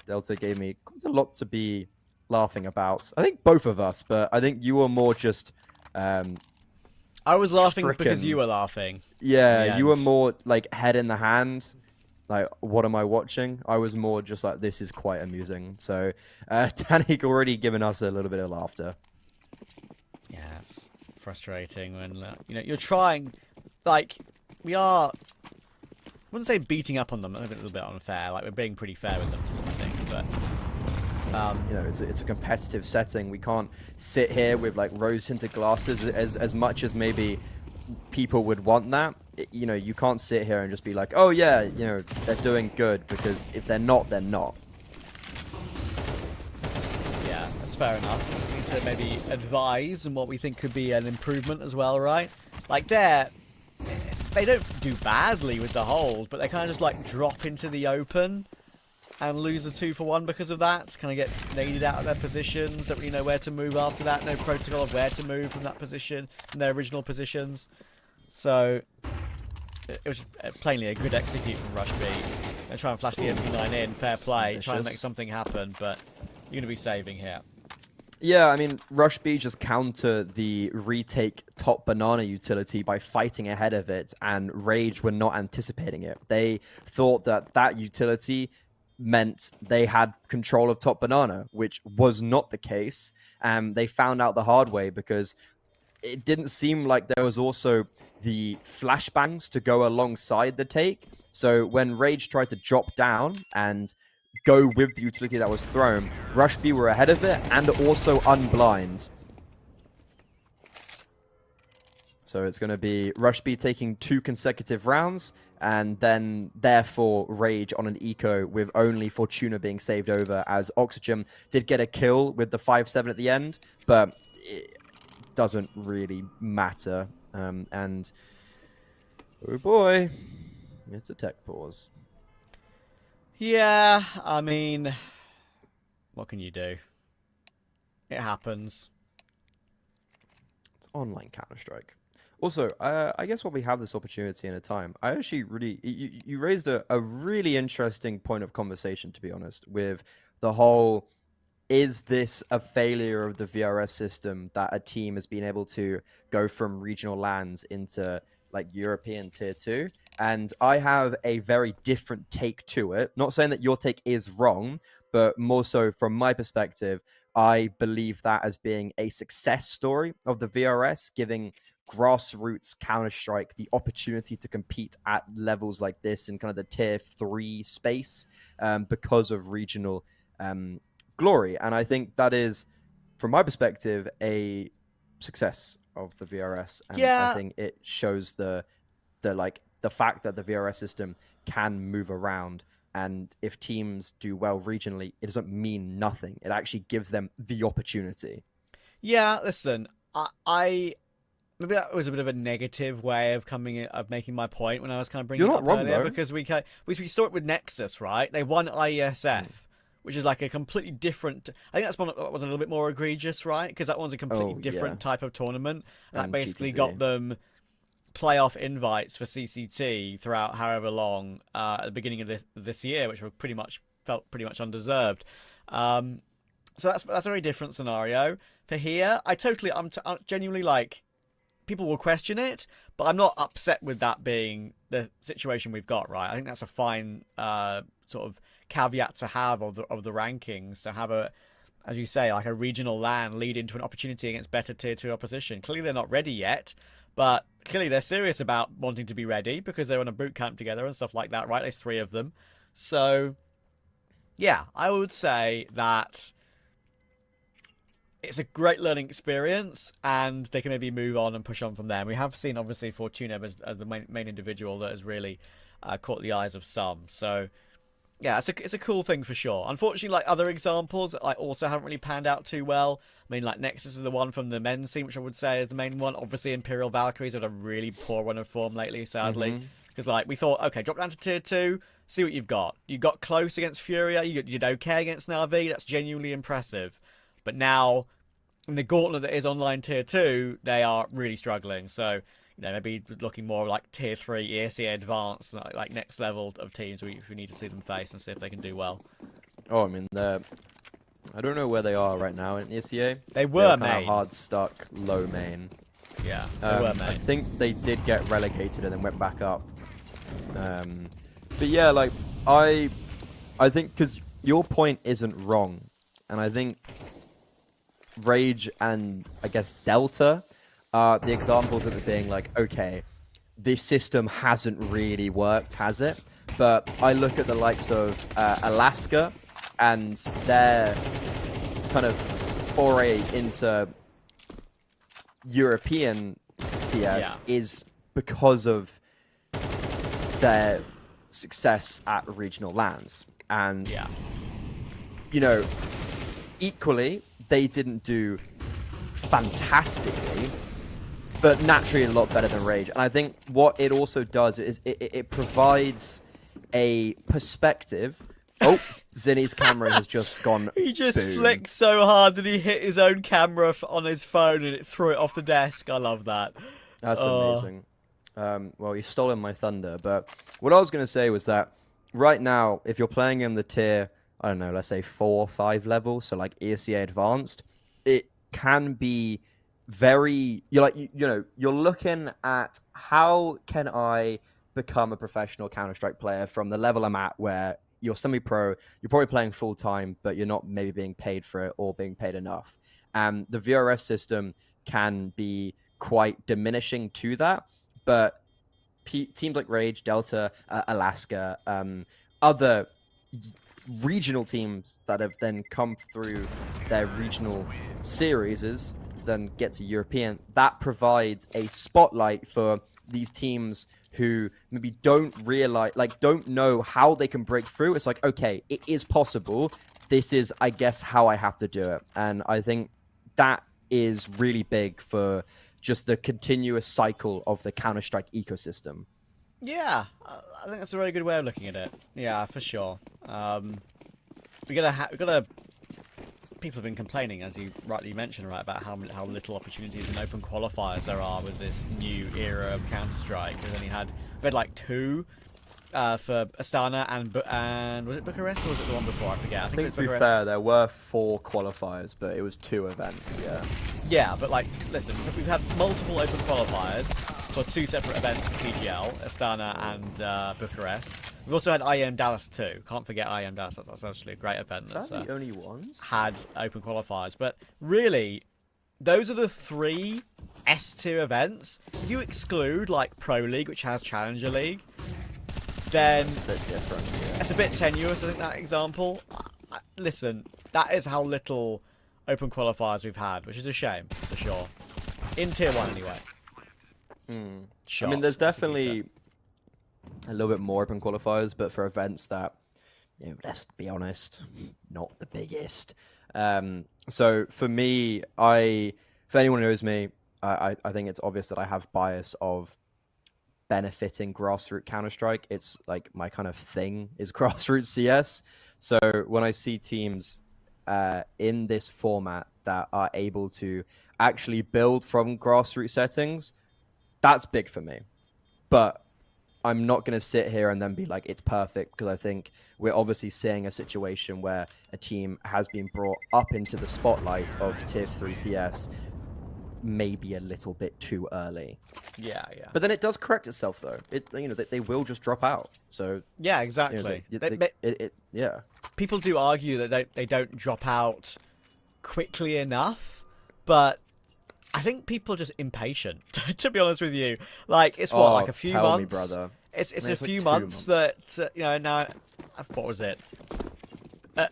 Delta gave me quite a lot to be laughing about. I think both of us, but I think you were more just I was laughing stricken. because you were laughing. Yeah, you were more like head in the hand, like what am I watching? I was more just like, this is quite amusing. So Tanik already given us a little bit of laughter. Yeah, it's frustrating when you know, you're trying, like, we are, I wouldn't say beating up on them, that's a little bit unfair, like we're being pretty fair with them, I think, but you know, it's a competitive setting. We can't sit here with like rose-tinted glasses as much as maybe people would want that. You know, you can't sit here and just be like, oh yeah, you know, they're doing good, because if they're not, they're not. yeah, that's fair enough. We need to maybe advise on what we think could be an improvement as well, right? Like they don't do badly with the hold, but they kind of just like drop into the open and lose a 2-for-1 because of that. Kind of get naded out of their positions, don't really know where to move after that, no protocol of where to move from that position, from their original positions. So it was plainly a good execute from Rush B. They try and flash the MP9 in, fair play, try and make something happen, but you're going to be saving here. Yeah, I mean, Rush B just counter the retake top banana utility by fighting ahead of it, and Rage were not anticipating it. They thought that that utility meant they had control of top banana, which was not the case. And they found out the hard way, because it didn't seem like there was also the flashbangs to go alongside the take. So when Rage tried to drop down and go with the utility that was thrown, Rush B were ahead of it and also unblind. So it's going to be Rush B taking 2 consecutive rounds, and then therefore Rage on an eco with only Fortuna being saved over, as Oxygen did get a kill with the 5-7 at the end, but it doesn't really matter. And oh boy, it's a tech pause. Yeah, I mean, what can you do? It happens. It's online Counter-Strike. Also, I guess while we have this opportunity and a time, I actually really... You raised a really interesting point of conversation, to be honest, with the whole... Is this a failure of the VRS system that a team has been able to go from regional lands into like European tier 2? And I have a very different take to it. Not saying that your take is wrong, but more so from my perspective, I believe that as being a success story of the VRS, giving grassroots Counter-Strike the opportunity to compete at levels like this in kind of the tier 3 space because of regional glory. And I think that is, from my perspective, a success of the VRS. And Yeah. I think it shows the fact that the VRS system can move around. And if teams do well regionally, it doesn't mean nothing. It actually gives them the opportunity. Yeah, listen, I maybe that was a bit of a negative way of making my point when I was kind of bringing You're it not up wrong, earlier, though. because we saw it with Nexus, right? They won IESF, which is like a completely different. I think that's one that was a little bit more egregious, right? Because that one's a completely different type of tournament, and that And basically GTZ. got them playoff invites for CCT throughout however long at the beginning of this year, which felt pretty much undeserved. So that's a very different scenario. For here, I'm genuinely like, people will question it, but I'm not upset with that being the situation we've got, right? I think that's a fine sort of caveat to have of the rankings, to have a, as you say, like a regional LAN lead into an opportunity against better tier 2 opposition. Clearly they're not ready yet, but clearly they're serious about wanting to be ready because they're on a boot camp together and stuff like that, right? There's 3 of them. So yeah, I would say that it's a great learning experience, and they can maybe move on and push on from there. And we have seen, obviously, Fortuna as the main individual that has really caught the eyes of some. So yeah, it's a cool thing for sure. Unfortunately, like other examples, I also haven't really panned out too well. I mean, like Nexus is the one from the men's scene, which I would say is the main one. Obviously, Imperial Valkyries had a really poor run of form lately, sadly. Because like we thought, okay, drop down to tier 2, see what you've got. You got close against Furia, you did okay against Na'Vi. That's genuinely impressive. But now, in the gauntlet that is online tier 2, they are really struggling. So, maybe looking more like tier 3 ESEA advanced, like next level of teams we need to see them face and see if they can do well. Oh, I mean, I don't know where they are right now in ESEA. They were kind of main. hard stuck, low main. Yeah, they were main. I think they did get relegated and then went back up. But yeah, like I think because your point isn't wrong, and I think Rage and I guess Delta are the examples of it being like, okay, this system hasn't really worked, has it? But I look at the likes of Alaska and their kind of foray into European CS is because of their success at regional lands. And, equally, they didn't do fantastically, but naturally a lot better than Rage. And I think what it also does is it provides a perspective. Oh, Zinni's camera has just gone. He just boom. flicked so hard that he hit his own camera on his phone and it threw it off the desk. I love that. That's amazing. Well, he's stolen my thunder. But what I was going to say was that right now, if you're playing in the tier, I don't know, let's say 4 or 5 level, so like ESEA Advanced, it can be very, you're looking at how can I become a professional Counter-Strike player from the level I'm at where you're semi-pro, you're probably playing full-time, but you're not maybe being paid for it or being paid enough. And the VRS system can be quite diminishing to that, but teams like Rage, Delta, Alaska, other regional teams that have then come through their regional series to then get to European, that provides a spotlight for these teams who maybe don't realize, like, don't know how they can break through. It's like, okay, it is possible. This is, I guess, how I have to do it. And I think that is really big for just the continuous cycle of the Counter-Strike ecosystem. Yeah, I think that's a really good way of looking at it. Yeah, for sure. We gotta. People have been complaining, as you rightly mentioned, right, about how little opportunities in open qualifiers there are with this new era of Counter-Strike. We had like 2 for Astana and was it Bucharest or was it the one before? I forget. I think to be fair, there were 4 qualifiers, but it was 2 events. Yeah. Yeah, but like, listen, we've had multiple open qualifiers for 2 separate events for PGL, Astana and Bucharest. We've also had IEM Dallas too. Can't forget IEM Dallas. That's actually a great event. Is that the only ones? Had open qualifiers. But really, those are the 3 S-tier events. If you exclude like Pro League, which has Challenger League, then it's a bit different. Yeah. It's a bit tenuous, I think, that example. Listen, that is how little open qualifiers we've had, which is a shame, for sure. In Tier 1, anyway. I mean, there's definitely a little bit more open qualifiers, but for events that, you know, let's be honest, not the biggest. So for me, if anyone knows me, I think it's obvious that I have bias of benefiting grassroots Counter-Strike. It's like my kind of thing is grassroots CS. So when I see teams in this format that are able to actually build from grassroots settings, that's big for me. But I'm not going to sit here and then be like, it's perfect, because I think we're obviously seeing a situation where a team has been brought up into the spotlight of Tier 3 CS maybe a little bit too early. Yeah. But then it does correct itself, though. They will just drop out. So yeah, exactly. Yeah. People do argue that they don't drop out quickly enough, but I think people are just impatient. To be honest with you, like it's like a few months. Tell me, brother. It's a few months that now. What was it?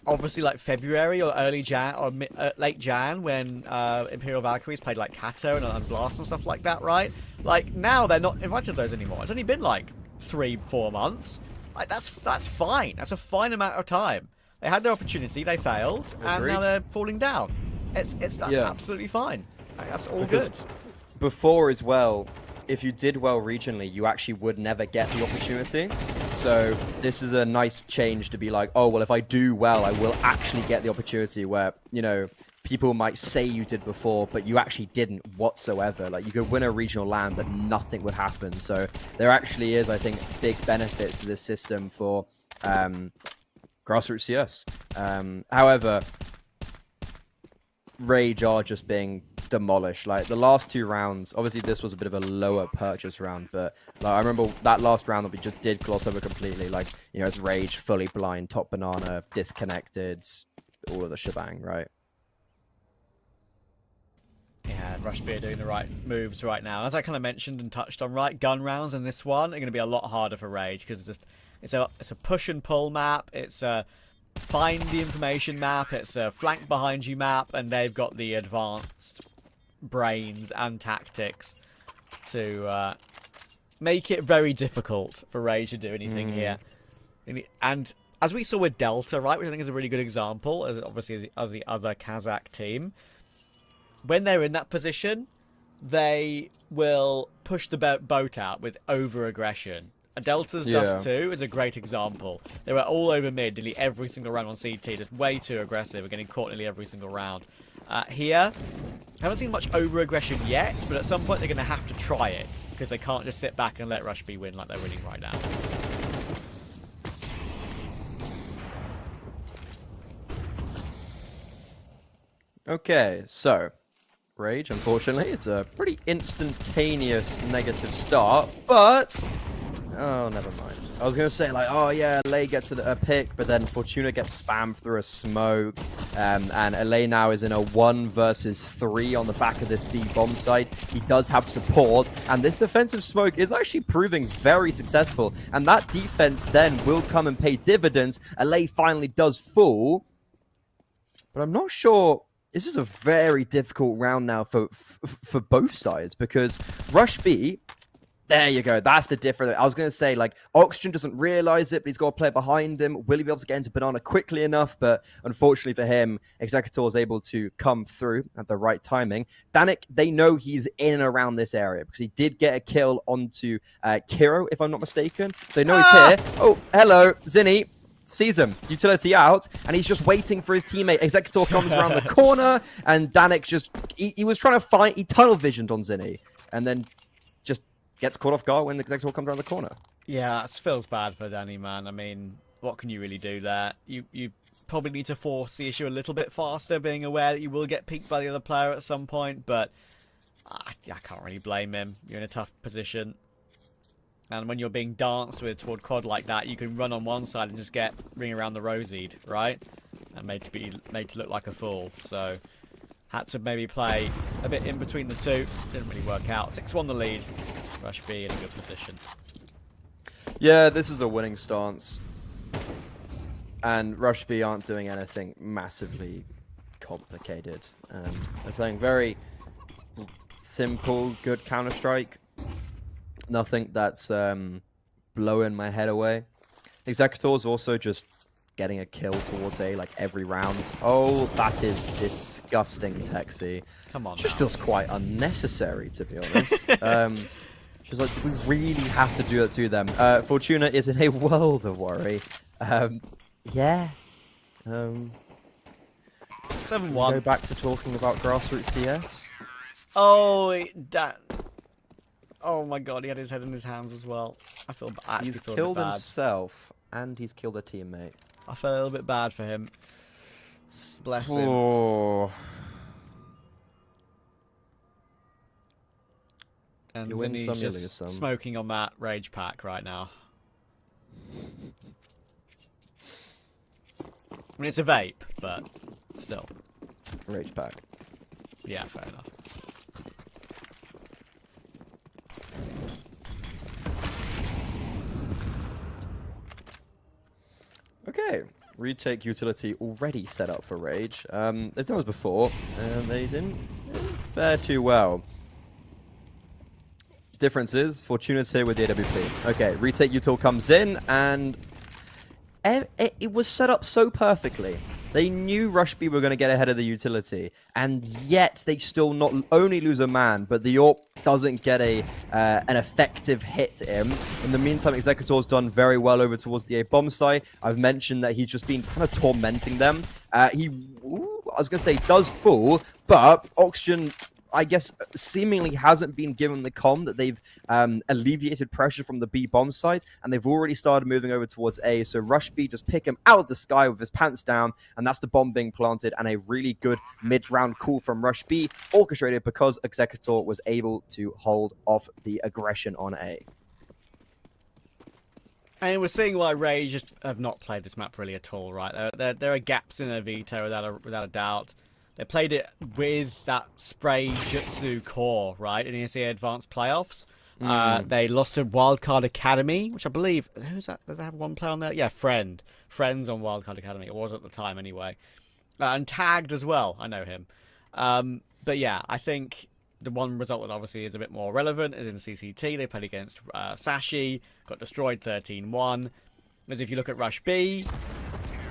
Obviously, like February or early Jan or late Jan, when Imperial Valkyries played like Kato and Blast and stuff like that, right? Like now they're not invited to those anymore. It's only been like 3-4 months. Like that's fine. That's a fine amount of time. They had their opportunity, they failed, and now they're falling down. That's absolutely fine. Like, that's all good. Before as well, if you did well regionally, you actually would never get the opportunity. So this is a nice change to be like, oh, well, if I do well, I will actually get the opportunity, where, you know, people might say you did before, but you actually didn't whatsoever. Like, you could win a regional LAN, but nothing would happen. So there actually is, I think, big benefits to this system for grassroots CS. However, Rage are just being demolished. Like the last 2 rounds, obviously this was a bit of a lower purchase round, but like, I remember that last round that we just did gloss over completely. Like, you know, it's Rage, fully blind, top banana, disconnected, all of the shebang, right? Yeah, Rushby are doing the right moves right now. As I kind of mentioned and touched on, right, gun rounds in this one are going to be a lot harder for Rage, because it's a push and pull map. It's a find the information map. It's a flank behind you map, and they've got the advanced brains and tactics to make it very difficult for Rage to do anything here. And as we saw with Delta, right, which I think is a really good example, as obviously as the other Kazakh team, when they're in that position, they will push the boat out with over-aggression. Delta's Dust 2 is a great example. They were all over mid nearly every single round on CT, just way too aggressive, getting caught nearly every single round. Here, I haven't seen much over-aggression yet, but at some point they're going to have to try it, because they can't just sit back and let Rushby win like they're winning right now. Okay, so Rage, unfortunately, it's a pretty instantaneous negative start, but Oh, never mind. I was going to say, like, oh, yeah, LA gets a pick, but then Fortuna gets spammed through a smoke. And LA now is in a 1 versus 3 on the back of this B bomb site. He does have support, and this defensive smoke is actually proving very successful. And that defense then will come and pay dividends. LA finally does fall. But I'm not sure. This is a very difficult round now for both sides, because Rush B, there you go. That's the difference. I was going to say, like, Oxygen doesn't realize it, but he's got a player behind him. Will he be able to get into Banana quickly enough? But unfortunately for him, Executor is able to come through at the right timing. Danik, they know he's in and around this area because he did get a kill onto Kiro, if I'm not mistaken. They know he's here. Oh, hello, Zinni. Sees him, utility out, and he's just waiting for his teammate. Executor comes around the corner, and Danik just, he was trying to fight, he tunnel visioned on Zinni, and then just gets caught off guard when the Executor comes around the corner. Yeah, it feels bad for Danny, man. I mean, what can you really do there? You probably need to force the issue a little bit faster, being aware that you will get peeked by the other player at some point, but I can't really blame him. You're in a tough position. And when you're being danced with toward quad like that, you can run on one side and just get ring around the rosied, right? And made to look like a fool. So had to maybe play a bit in between the two. Didn't really work out. 6-1 the lead. Rush B in a good position. Yeah, this is a winning stance. And Rush B aren't doing anything massively complicated. They're playing very simple, good Counter-Strike. Nothing that's blowing my head away. Executor's also just getting a kill towards A like every round. Oh, that is disgusting, Texi. Come on. Just feels quite unnecessary, to be honest. She's like, did we really have to do it to them? Fortuna is in a world of worry. Yeah. 7-1. Go back to talking about grassroots CS. Oh, that. Oh my god, he had his head in his hands as well. I feel bad. He's killed himself, and he's killed a teammate. I feel a little bit bad for him. Bless him. Oh. And You win Zinni's some, you lose just some. smoking on that rage pack right now. I mean, it's a vape, but still. Rage back. Yeah, fair enough. Okay, retake utility already set up for Rage. They've done this before, and they didn't fare too well. Difference is, Fortuna's here with the AWP. Okay, retake util comes in, and it was set up so perfectly. They knew Rush B were going to get ahead of the utility, and yet they still not only lose a man, but the AWP doesn't get an effective hit to him. In the meantime, Executor's done very well over towards the A bomb site. I've mentioned that he's just been kind of tormenting them. I was going to say, does fall, but Oxygen, I guess, seemingly hasn't been given the comm that they've alleviated pressure from the B bomb site, and they've already started moving over towards A. So Rush B just pick him out of the sky with his pants down, and that's the bomb being planted, and a really good mid-round call from Rush B, orchestrated because Executor was able to hold off the aggression on A. And we're seeing why Rage just have not played this map really at all, right? There are gaps in their veto without a doubt. They played it with that spray jutsu core, right, in ESEA Advanced Playoffs. They lost to Wildcard Academy, which I believe, who's that? Did they have one player on there? Yeah, Friends on Wildcard Academy. It was at the time anyway. And Tagged as well. I know him. But yeah, I think the one result that obviously is a bit more relevant is in CCT. They played against Sashi, got destroyed 13-1. As if you look at Rush B,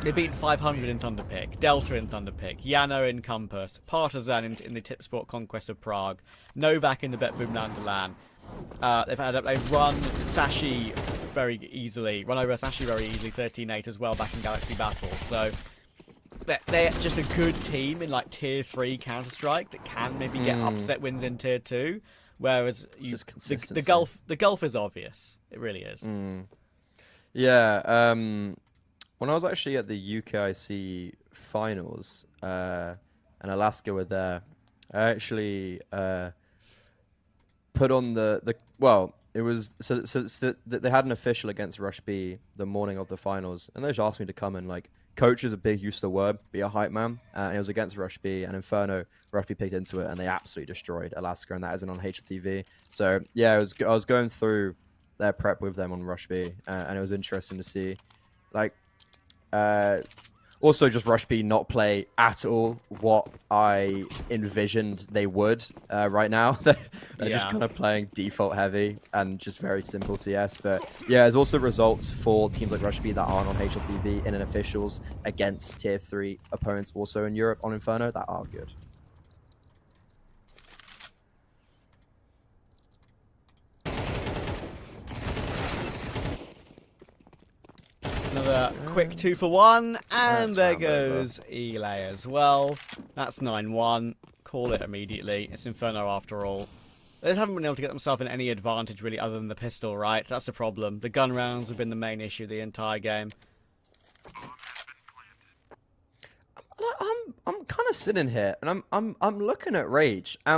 they've beaten 500 in Thunderpick, Delta in Thunderpick, Jano in Compass, Partizan in the Tipsport Conquest of Prague, Novak in the Bet Boom Nandalan. They've run Sashi very easily, run over Sashi very easily, 13-8 as well back in Galaxy Battle. So they're just a good team in like Tier 3 Counter-Strike that can maybe get upset wins in Tier 2. Whereas the gulf is obvious. It really is. Yeah, when I was actually at the UKIC finals, and Alaska were there, I actually put on well, It was they had an official against Rush B the morning of the finals, and they just asked me to come and like. Coach is a big use of the word, be a hype man, and it was against Rush B and Inferno. Rush B picked into it, and they absolutely destroyed Alaska, and that isn't on HLTV. So yeah, I was going through their prep with them on Rush B, and it was interesting to see, like, also just Rush B not play at all what I envisioned they would right now. They're just kind of playing default heavy and just very simple CS. But yeah, there's also results for teams like Rush B that aren't on HLTV in an officials against tier 3 opponents also in Europe on Inferno that are good. Another quick 2 for 1, and That's there round over. goes YaLLa as well. That's 9-1. Call it immediately. It's Inferno after all. They just haven't been able to get themselves in any advantage really other than the pistol, right? That's the problem. The gun rounds have been the main issue the entire game. I'm kind of sitting here and I'm looking at Rage. I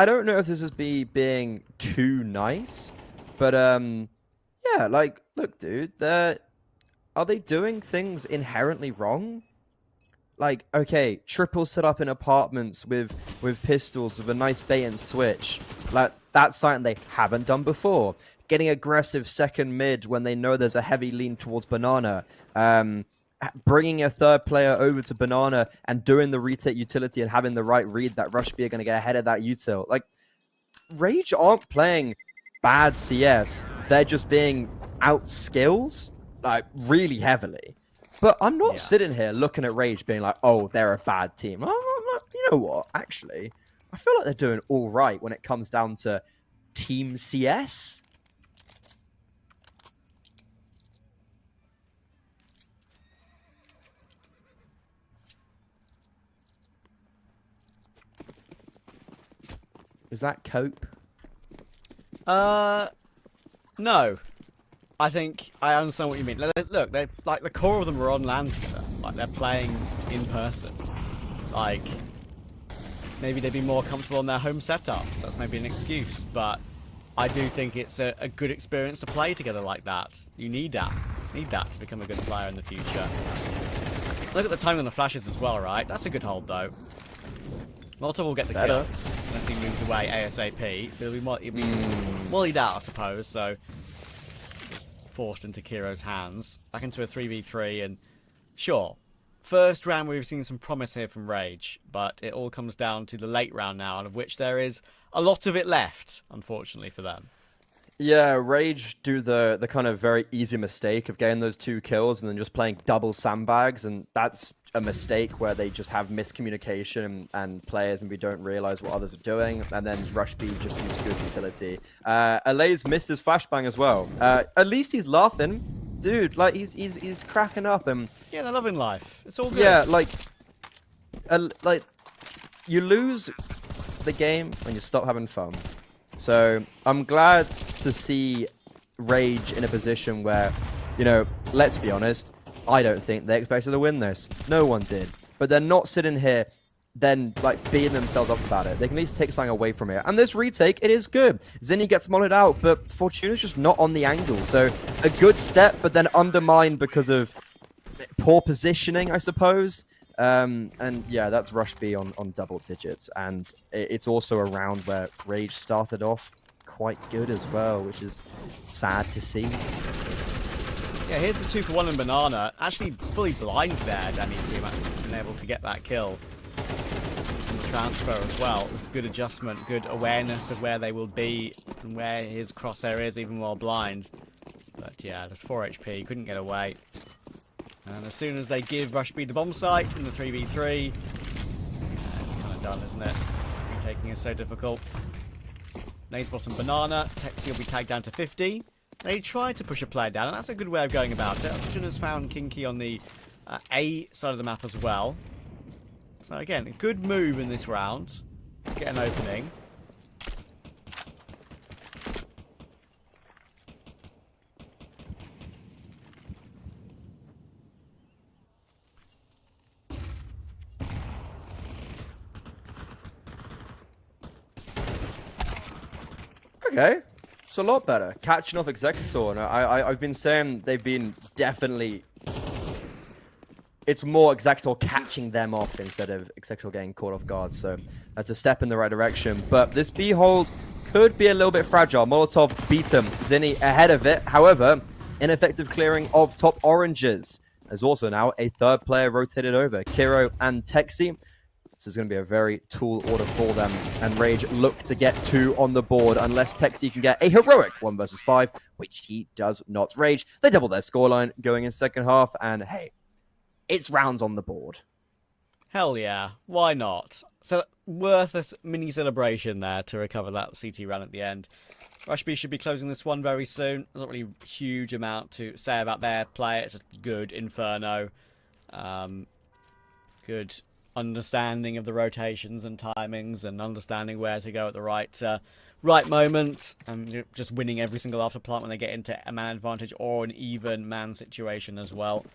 don't know if this is being too nice, but yeah, like, look, dude, are they doing things inherently wrong? Like, okay, triple set up in apartments with pistols with a nice bait and switch. Like, that's something they haven't done before. Getting aggressive second mid when they know there's a heavy lean towards banana. Bringing a third player over to banana and doing the retake utility and having the right read that Rush B are going to get ahead of that util. Like, Rage aren't playing bad CS. They're just being outskilled, like, really heavily. But I'm not sitting here looking at Rage being like, oh, they're a bad team. You know what? Actually, I feel like they're doing all right when it comes down to team CS. Is that cope? No. I think I understand what you mean. Look, they like the core of them are on LAN together. Like they're playing in person. Like maybe they'd be more comfortable in their home setups. That's maybe an excuse, but I do think it's a good experience to play together like that. You need that. You need that to become a good player in the future. Look at the time on the flashes as well, right? That's a good hold though. Molotov will get the kill unless he moves away ASAP. But he'll be mollied out, I suppose. So just forced into Kiro's hands. Back into a 3v3, and sure, first round we've seen some promise here from Rage, but it all comes down to the late round now, and of which there is a lot of it left, unfortunately for them. Yeah, Rage do the kind of very easy mistake of getting those 2 kills and then just playing double sandbags, and that's a mistake where they just have miscommunication and players maybe don't realize what others are doing, and then Rush B just use good utility. Alay's missed his flashbang as well. At least he's laughing. Dude, like he's cracking up, and Yeah, they're loving life. It's all good. yeah, like you lose the game when you stop having fun. So I'm glad to see Rage in a position where, you know, let's be honest, I don't think they expected to win this. No one did. But they're not sitting here then, like, beating themselves up about it. They can at least take something away from it. And this retake, it is good. Zinni gets modded out, but Fortuna's just not on the angle. So a good step, but then undermined because of poor positioning, I suppose. And yeah, that's Rush B on double digits. And it's also a round where Rage started off quite good as well, which is sad to see. Yeah, here's the 2 for 1 in banana. Actually, fully blind there. Danny pretty much been able to get that kill. And the transfer as well. It was good adjustment, good awareness of where they will be and where his crosshair is, even while blind. But yeah, there's 4 HP. Couldn't get away. And as soon as they give Rush B the bomb site in the 3v3, it's kind of done, isn't it? Retaking is so difficult. Nade's bottom banana. Texi will be tagged down to 50. They tried to push a player down, and that's a good way of going about it. Oxygen has found Kinky on the A side of the map as well. So again, a good move in this round. Get an opening. Okay. It's a lot better. Catching off Executor. And I've been saying they've been definitely... It's more Executor catching them off instead of Executor getting caught off guard. So that's a step in the right direction. But this B hold could be a little bit fragile. Molotov beat him. Zinni ahead of it. However, ineffective clearing of top oranges. There's also now a third player rotated over. Kiro and Texi. This is going to be a very tall order for them. And Rage look to get 2 on the board unless Texi can get a heroic 1 versus 5, which he does not. Rage, they double their scoreline going in second half. And hey, it's rounds on the board. Hell yeah, why not? So worth a mini celebration there to recover that CT round at the end. Rush B should be closing this one very soon. There's not really a huge amount to say about their play. It's a good Inferno. Good understanding of the rotations and timings and understanding where to go at the right moment. And just winning every single after plant when they get into a man advantage or an even man situation as well.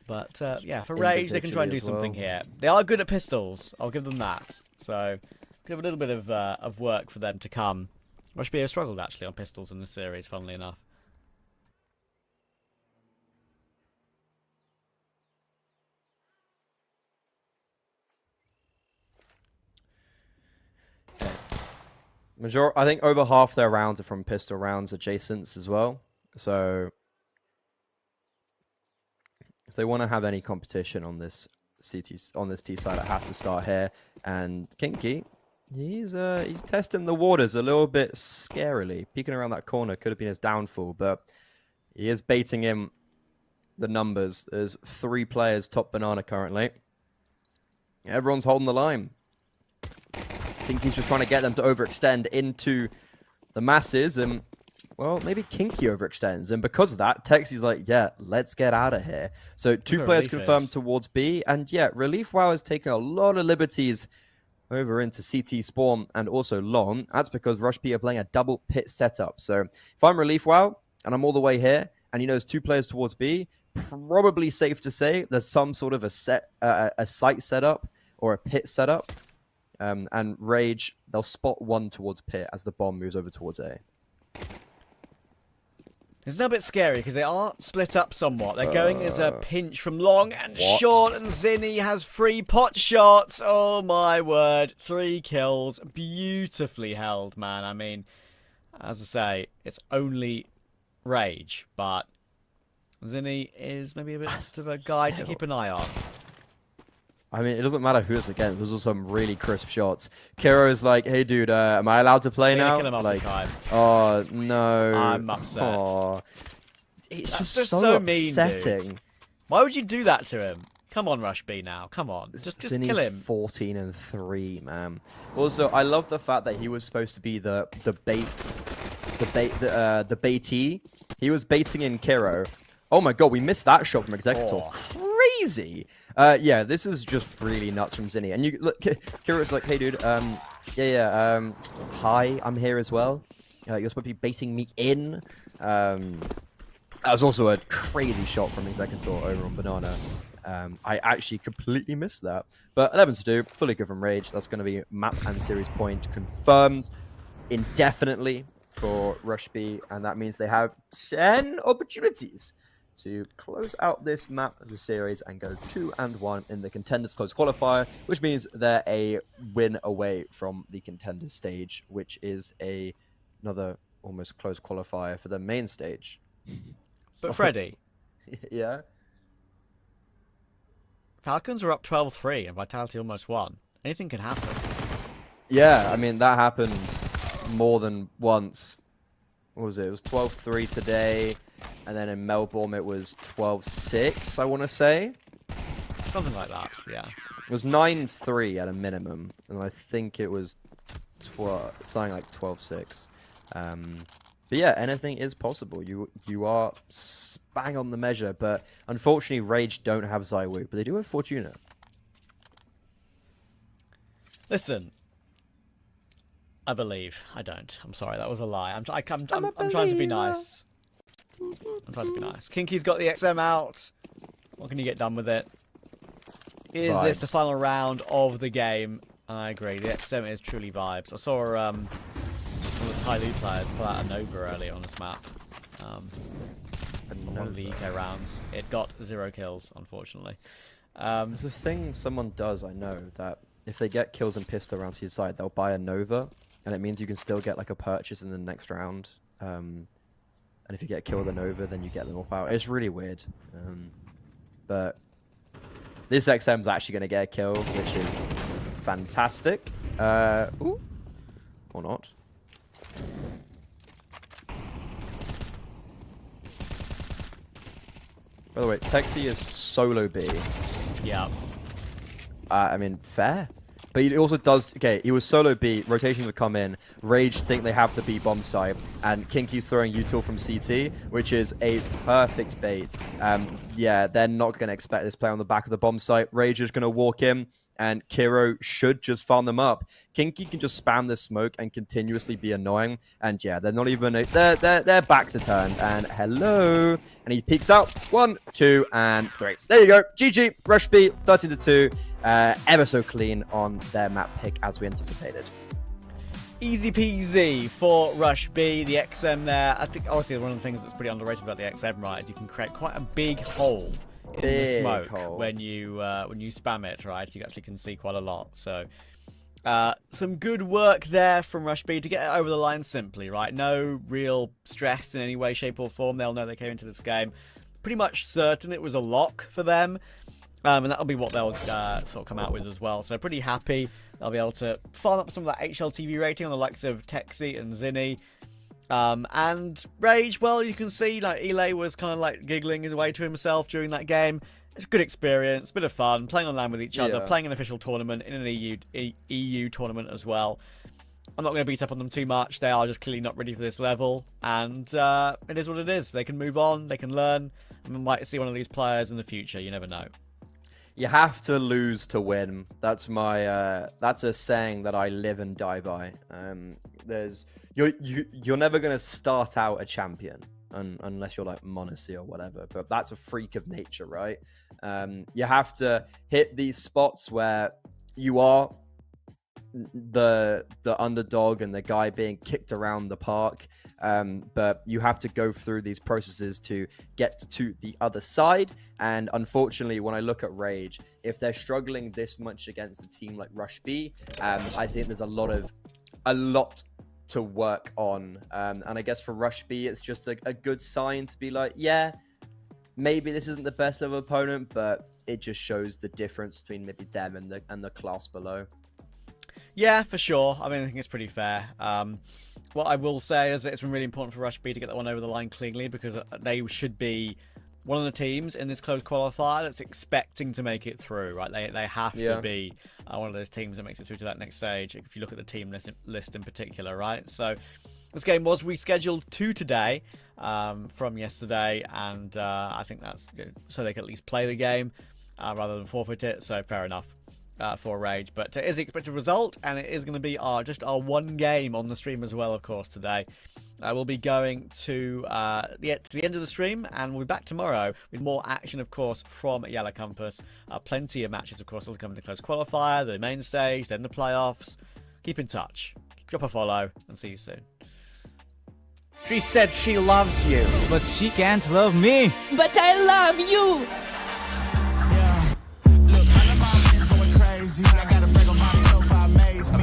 But yeah, for Rage, they can try and do something here. They are good at pistols. I'll give them that. So, could have a little bit of work for them to come. Rush B have struggled actually on pistols in this series, funnily enough. I think over half their rounds are from pistol rounds adjacents as well. So if they want to have any competition on this T side, it has to start here. And Kinky, he's testing the waters a little bit scarily. Peeking around that corner could have been his downfall, but he is baiting in the numbers. There's 3 players top banana currently. Everyone's holding the line. Kinky's just trying to get them to overextend into the masses, and well, maybe Kinky overextends, and because of that, Texi's like, yeah, let's get out of here. So 2 players confirmed towards B, and yeah, Relief WoW has taken a lot of liberties over into CT spawn and also long. That's because Rush B are playing a double pit setup. So if I'm Relief WoW and I'm all the way here, and you know there's 2 players towards B, probably safe to say there's some sort of a site setup or a pit setup. And Rage, they'll spot 1 towards pit as the bomb moves over towards A. It's a bit scary because they are split up somewhat. They're going as a pinch from long and short, and Zinni has 3 pot shots. Oh my word. 3 kills. Beautifully held, man. I mean, as I say, it's only Rage, but Zinni is maybe a bit of a guy to keep an eye on. I mean, it doesn't matter who it's against. Those are some really crisp shots. Kiro is like, hey, dude, am I allowed to play now? Kill him like, time. Oh, no. I'm upset. Oh. It's just so upsetting. Mean, dude. Why would you do that to him? Come on, Rush B now. Come on. Just kill him. 14 and 3, man. Also, I love the fact that he was supposed to be the baitee. He was baiting in Kiro. Oh my god, we missed that shot from Executor. Crazy. Yeah, this is just really nuts from Zinni. And you look, Kiro's like, hey dude, hi, I'm here as well. You're supposed to be baiting me in. That was also a crazy shot from Executor over on Banana. I actually completely missed that. But 11-2, fully good from Rage. That's going to be map and series point confirmed indefinitely for Rush B. And that means they have 10 opportunities to close out this map of the series and go 2-1 in the Contenders close qualifier, which means they're a win away from the Contenders stage, which is another almost close qualifier for the main stage. But Freddy, yeah, Falcons are up 12-3 and Vitality almost won. Anything can happen. Yeah, I mean that happens more than once. What was it? It was 12-3 today. And then in Melbourne, it was 12-6, I want to say. Something like that, yeah. It was 9-3 at a minimum. And I think it was something like 12-6. But yeah, anything is possible. You are bang on the measure. But unfortunately, Rage don't have Zywoo. But they do have Fortuna. Listen. I believe. I don't. I'm sorry, that was a lie. I'm trying to be nice. I'm trying to be nice. Kinky's got the XM out. What can you get done with it? Is this the final round of the game? I agree. The XM is truly vibes. I saw some of the Thai League players pull out a Nova early on this map. One of the eco rounds. It got 0 kills, unfortunately. There's a thing someone does, I know, that if they get kills and pistol rounds to your side, they'll buy a Nova, and it means you can still get like a purchase in the next round. And if you get a kill with a Nova, then you get them off out. It's really weird. But this XM's actually going to get a kill, which is fantastic. Ooh. Or not. By the way, Texie is solo B. Yeah. I mean, fair. But he also does... Okay, he was solo B. Rotation would come in. Rage think they have the B bomb site. And Kinky's throwing util from CT, which is a perfect bait. Yeah, they're not going to expect this play on the back of the bomb site. Rage is going to walk in. And Kiro should just farm them up. Kinky can just spam this smoke and continuously be annoying. And yeah, they're not even... Their backs are turned. And hello. And he peeks out. 1, 2, and 3. There you go. GG. Rush B, 13-2. Ever so clean on their map pick as we anticipated. Easy peasy for Rush B, the XM there. I think obviously one of the things that's pretty underrated about the XM, right, is you can create quite a big hole in the smoke when you spam it, right? You actually can see quite a lot. So some good work there from Rush B to get it over the line simply, right? No real stress in any way, shape or form. They'll know they came into this game pretty much certain it was a lock for them. And that'll be what they'll sort of come out with as well. So pretty happy. They'll be able to farm up some of that HLTV rating on the likes of Texie and Zinni. And Rage, well, you can see like Ele was kind of like giggling his way to himself during that game. It's a good experience, bit of fun, playing online with each other, playing an official tournament in an EU tournament as well. I'm not going to beat up on them too much. They are just clearly not ready for this level. And it is what it is. They can move on, they can learn. And we might see one of these players in the future. You never know. You have to lose to win. That's my that's a saying that I live and die by. You're never gonna start out a champion unless you're like Monacy or whatever. But that's a freak of nature, right? You have to hit these spots where you are the underdog and the guy being kicked around the park. But you have to go through these processes to get to the other side. And unfortunately, when I look at Rage, if they're struggling this much against a team like Rush B, I think there's a lot to work on. And I guess for Rush B, it's just a good sign to be like, yeah, maybe this isn't the best of opponent, but it just shows the difference between maybe them and the class below. Yeah, for sure. I mean, I think it's pretty fair. What I will say is that it's been really important for Rush B to get that one over the line cleanly, because they should be one of the teams in this close qualifier that's expecting to make it through, right? They have to be one of those teams that makes it through to that next stage, if you look at the team list in particular, right? So this game was rescheduled to today from yesterday, and I think that's good, so they can at least play the game rather than forfeit it, so fair enough. For Rage, but it is the expected result, and it is going to be just our one game on the stream as well, of course, today. We'll be going to the end of the stream, and we'll be back tomorrow with more action, of course, from YaLLa Campus. Plenty of matches, of course, will come in the close qualifier, the main stage, then the playoffs. Keep in touch, drop a follow, and see you soon. She said she loves you, but she can't love me. But I love you. I gotta break on myself, I amaze me.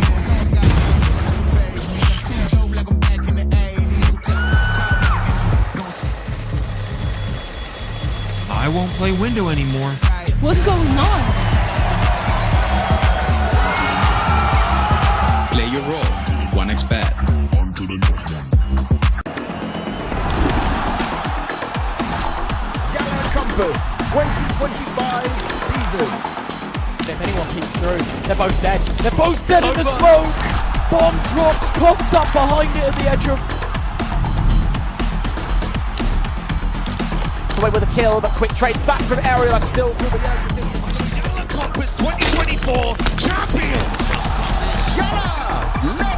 Like I'm back in the 80s. I won't play window anymore. What's going on? Play your role. 1xBet. On to the next one. YaLLa Campus 2025 season. If anyone peeks through, they're both dead. They're both dead in the smoke! Bomb drops, popped up behind it at the edge of... Away with a kill, but quick trade back from Ariel still through the YaLLa Campus 2024 champions! YaLLa, let's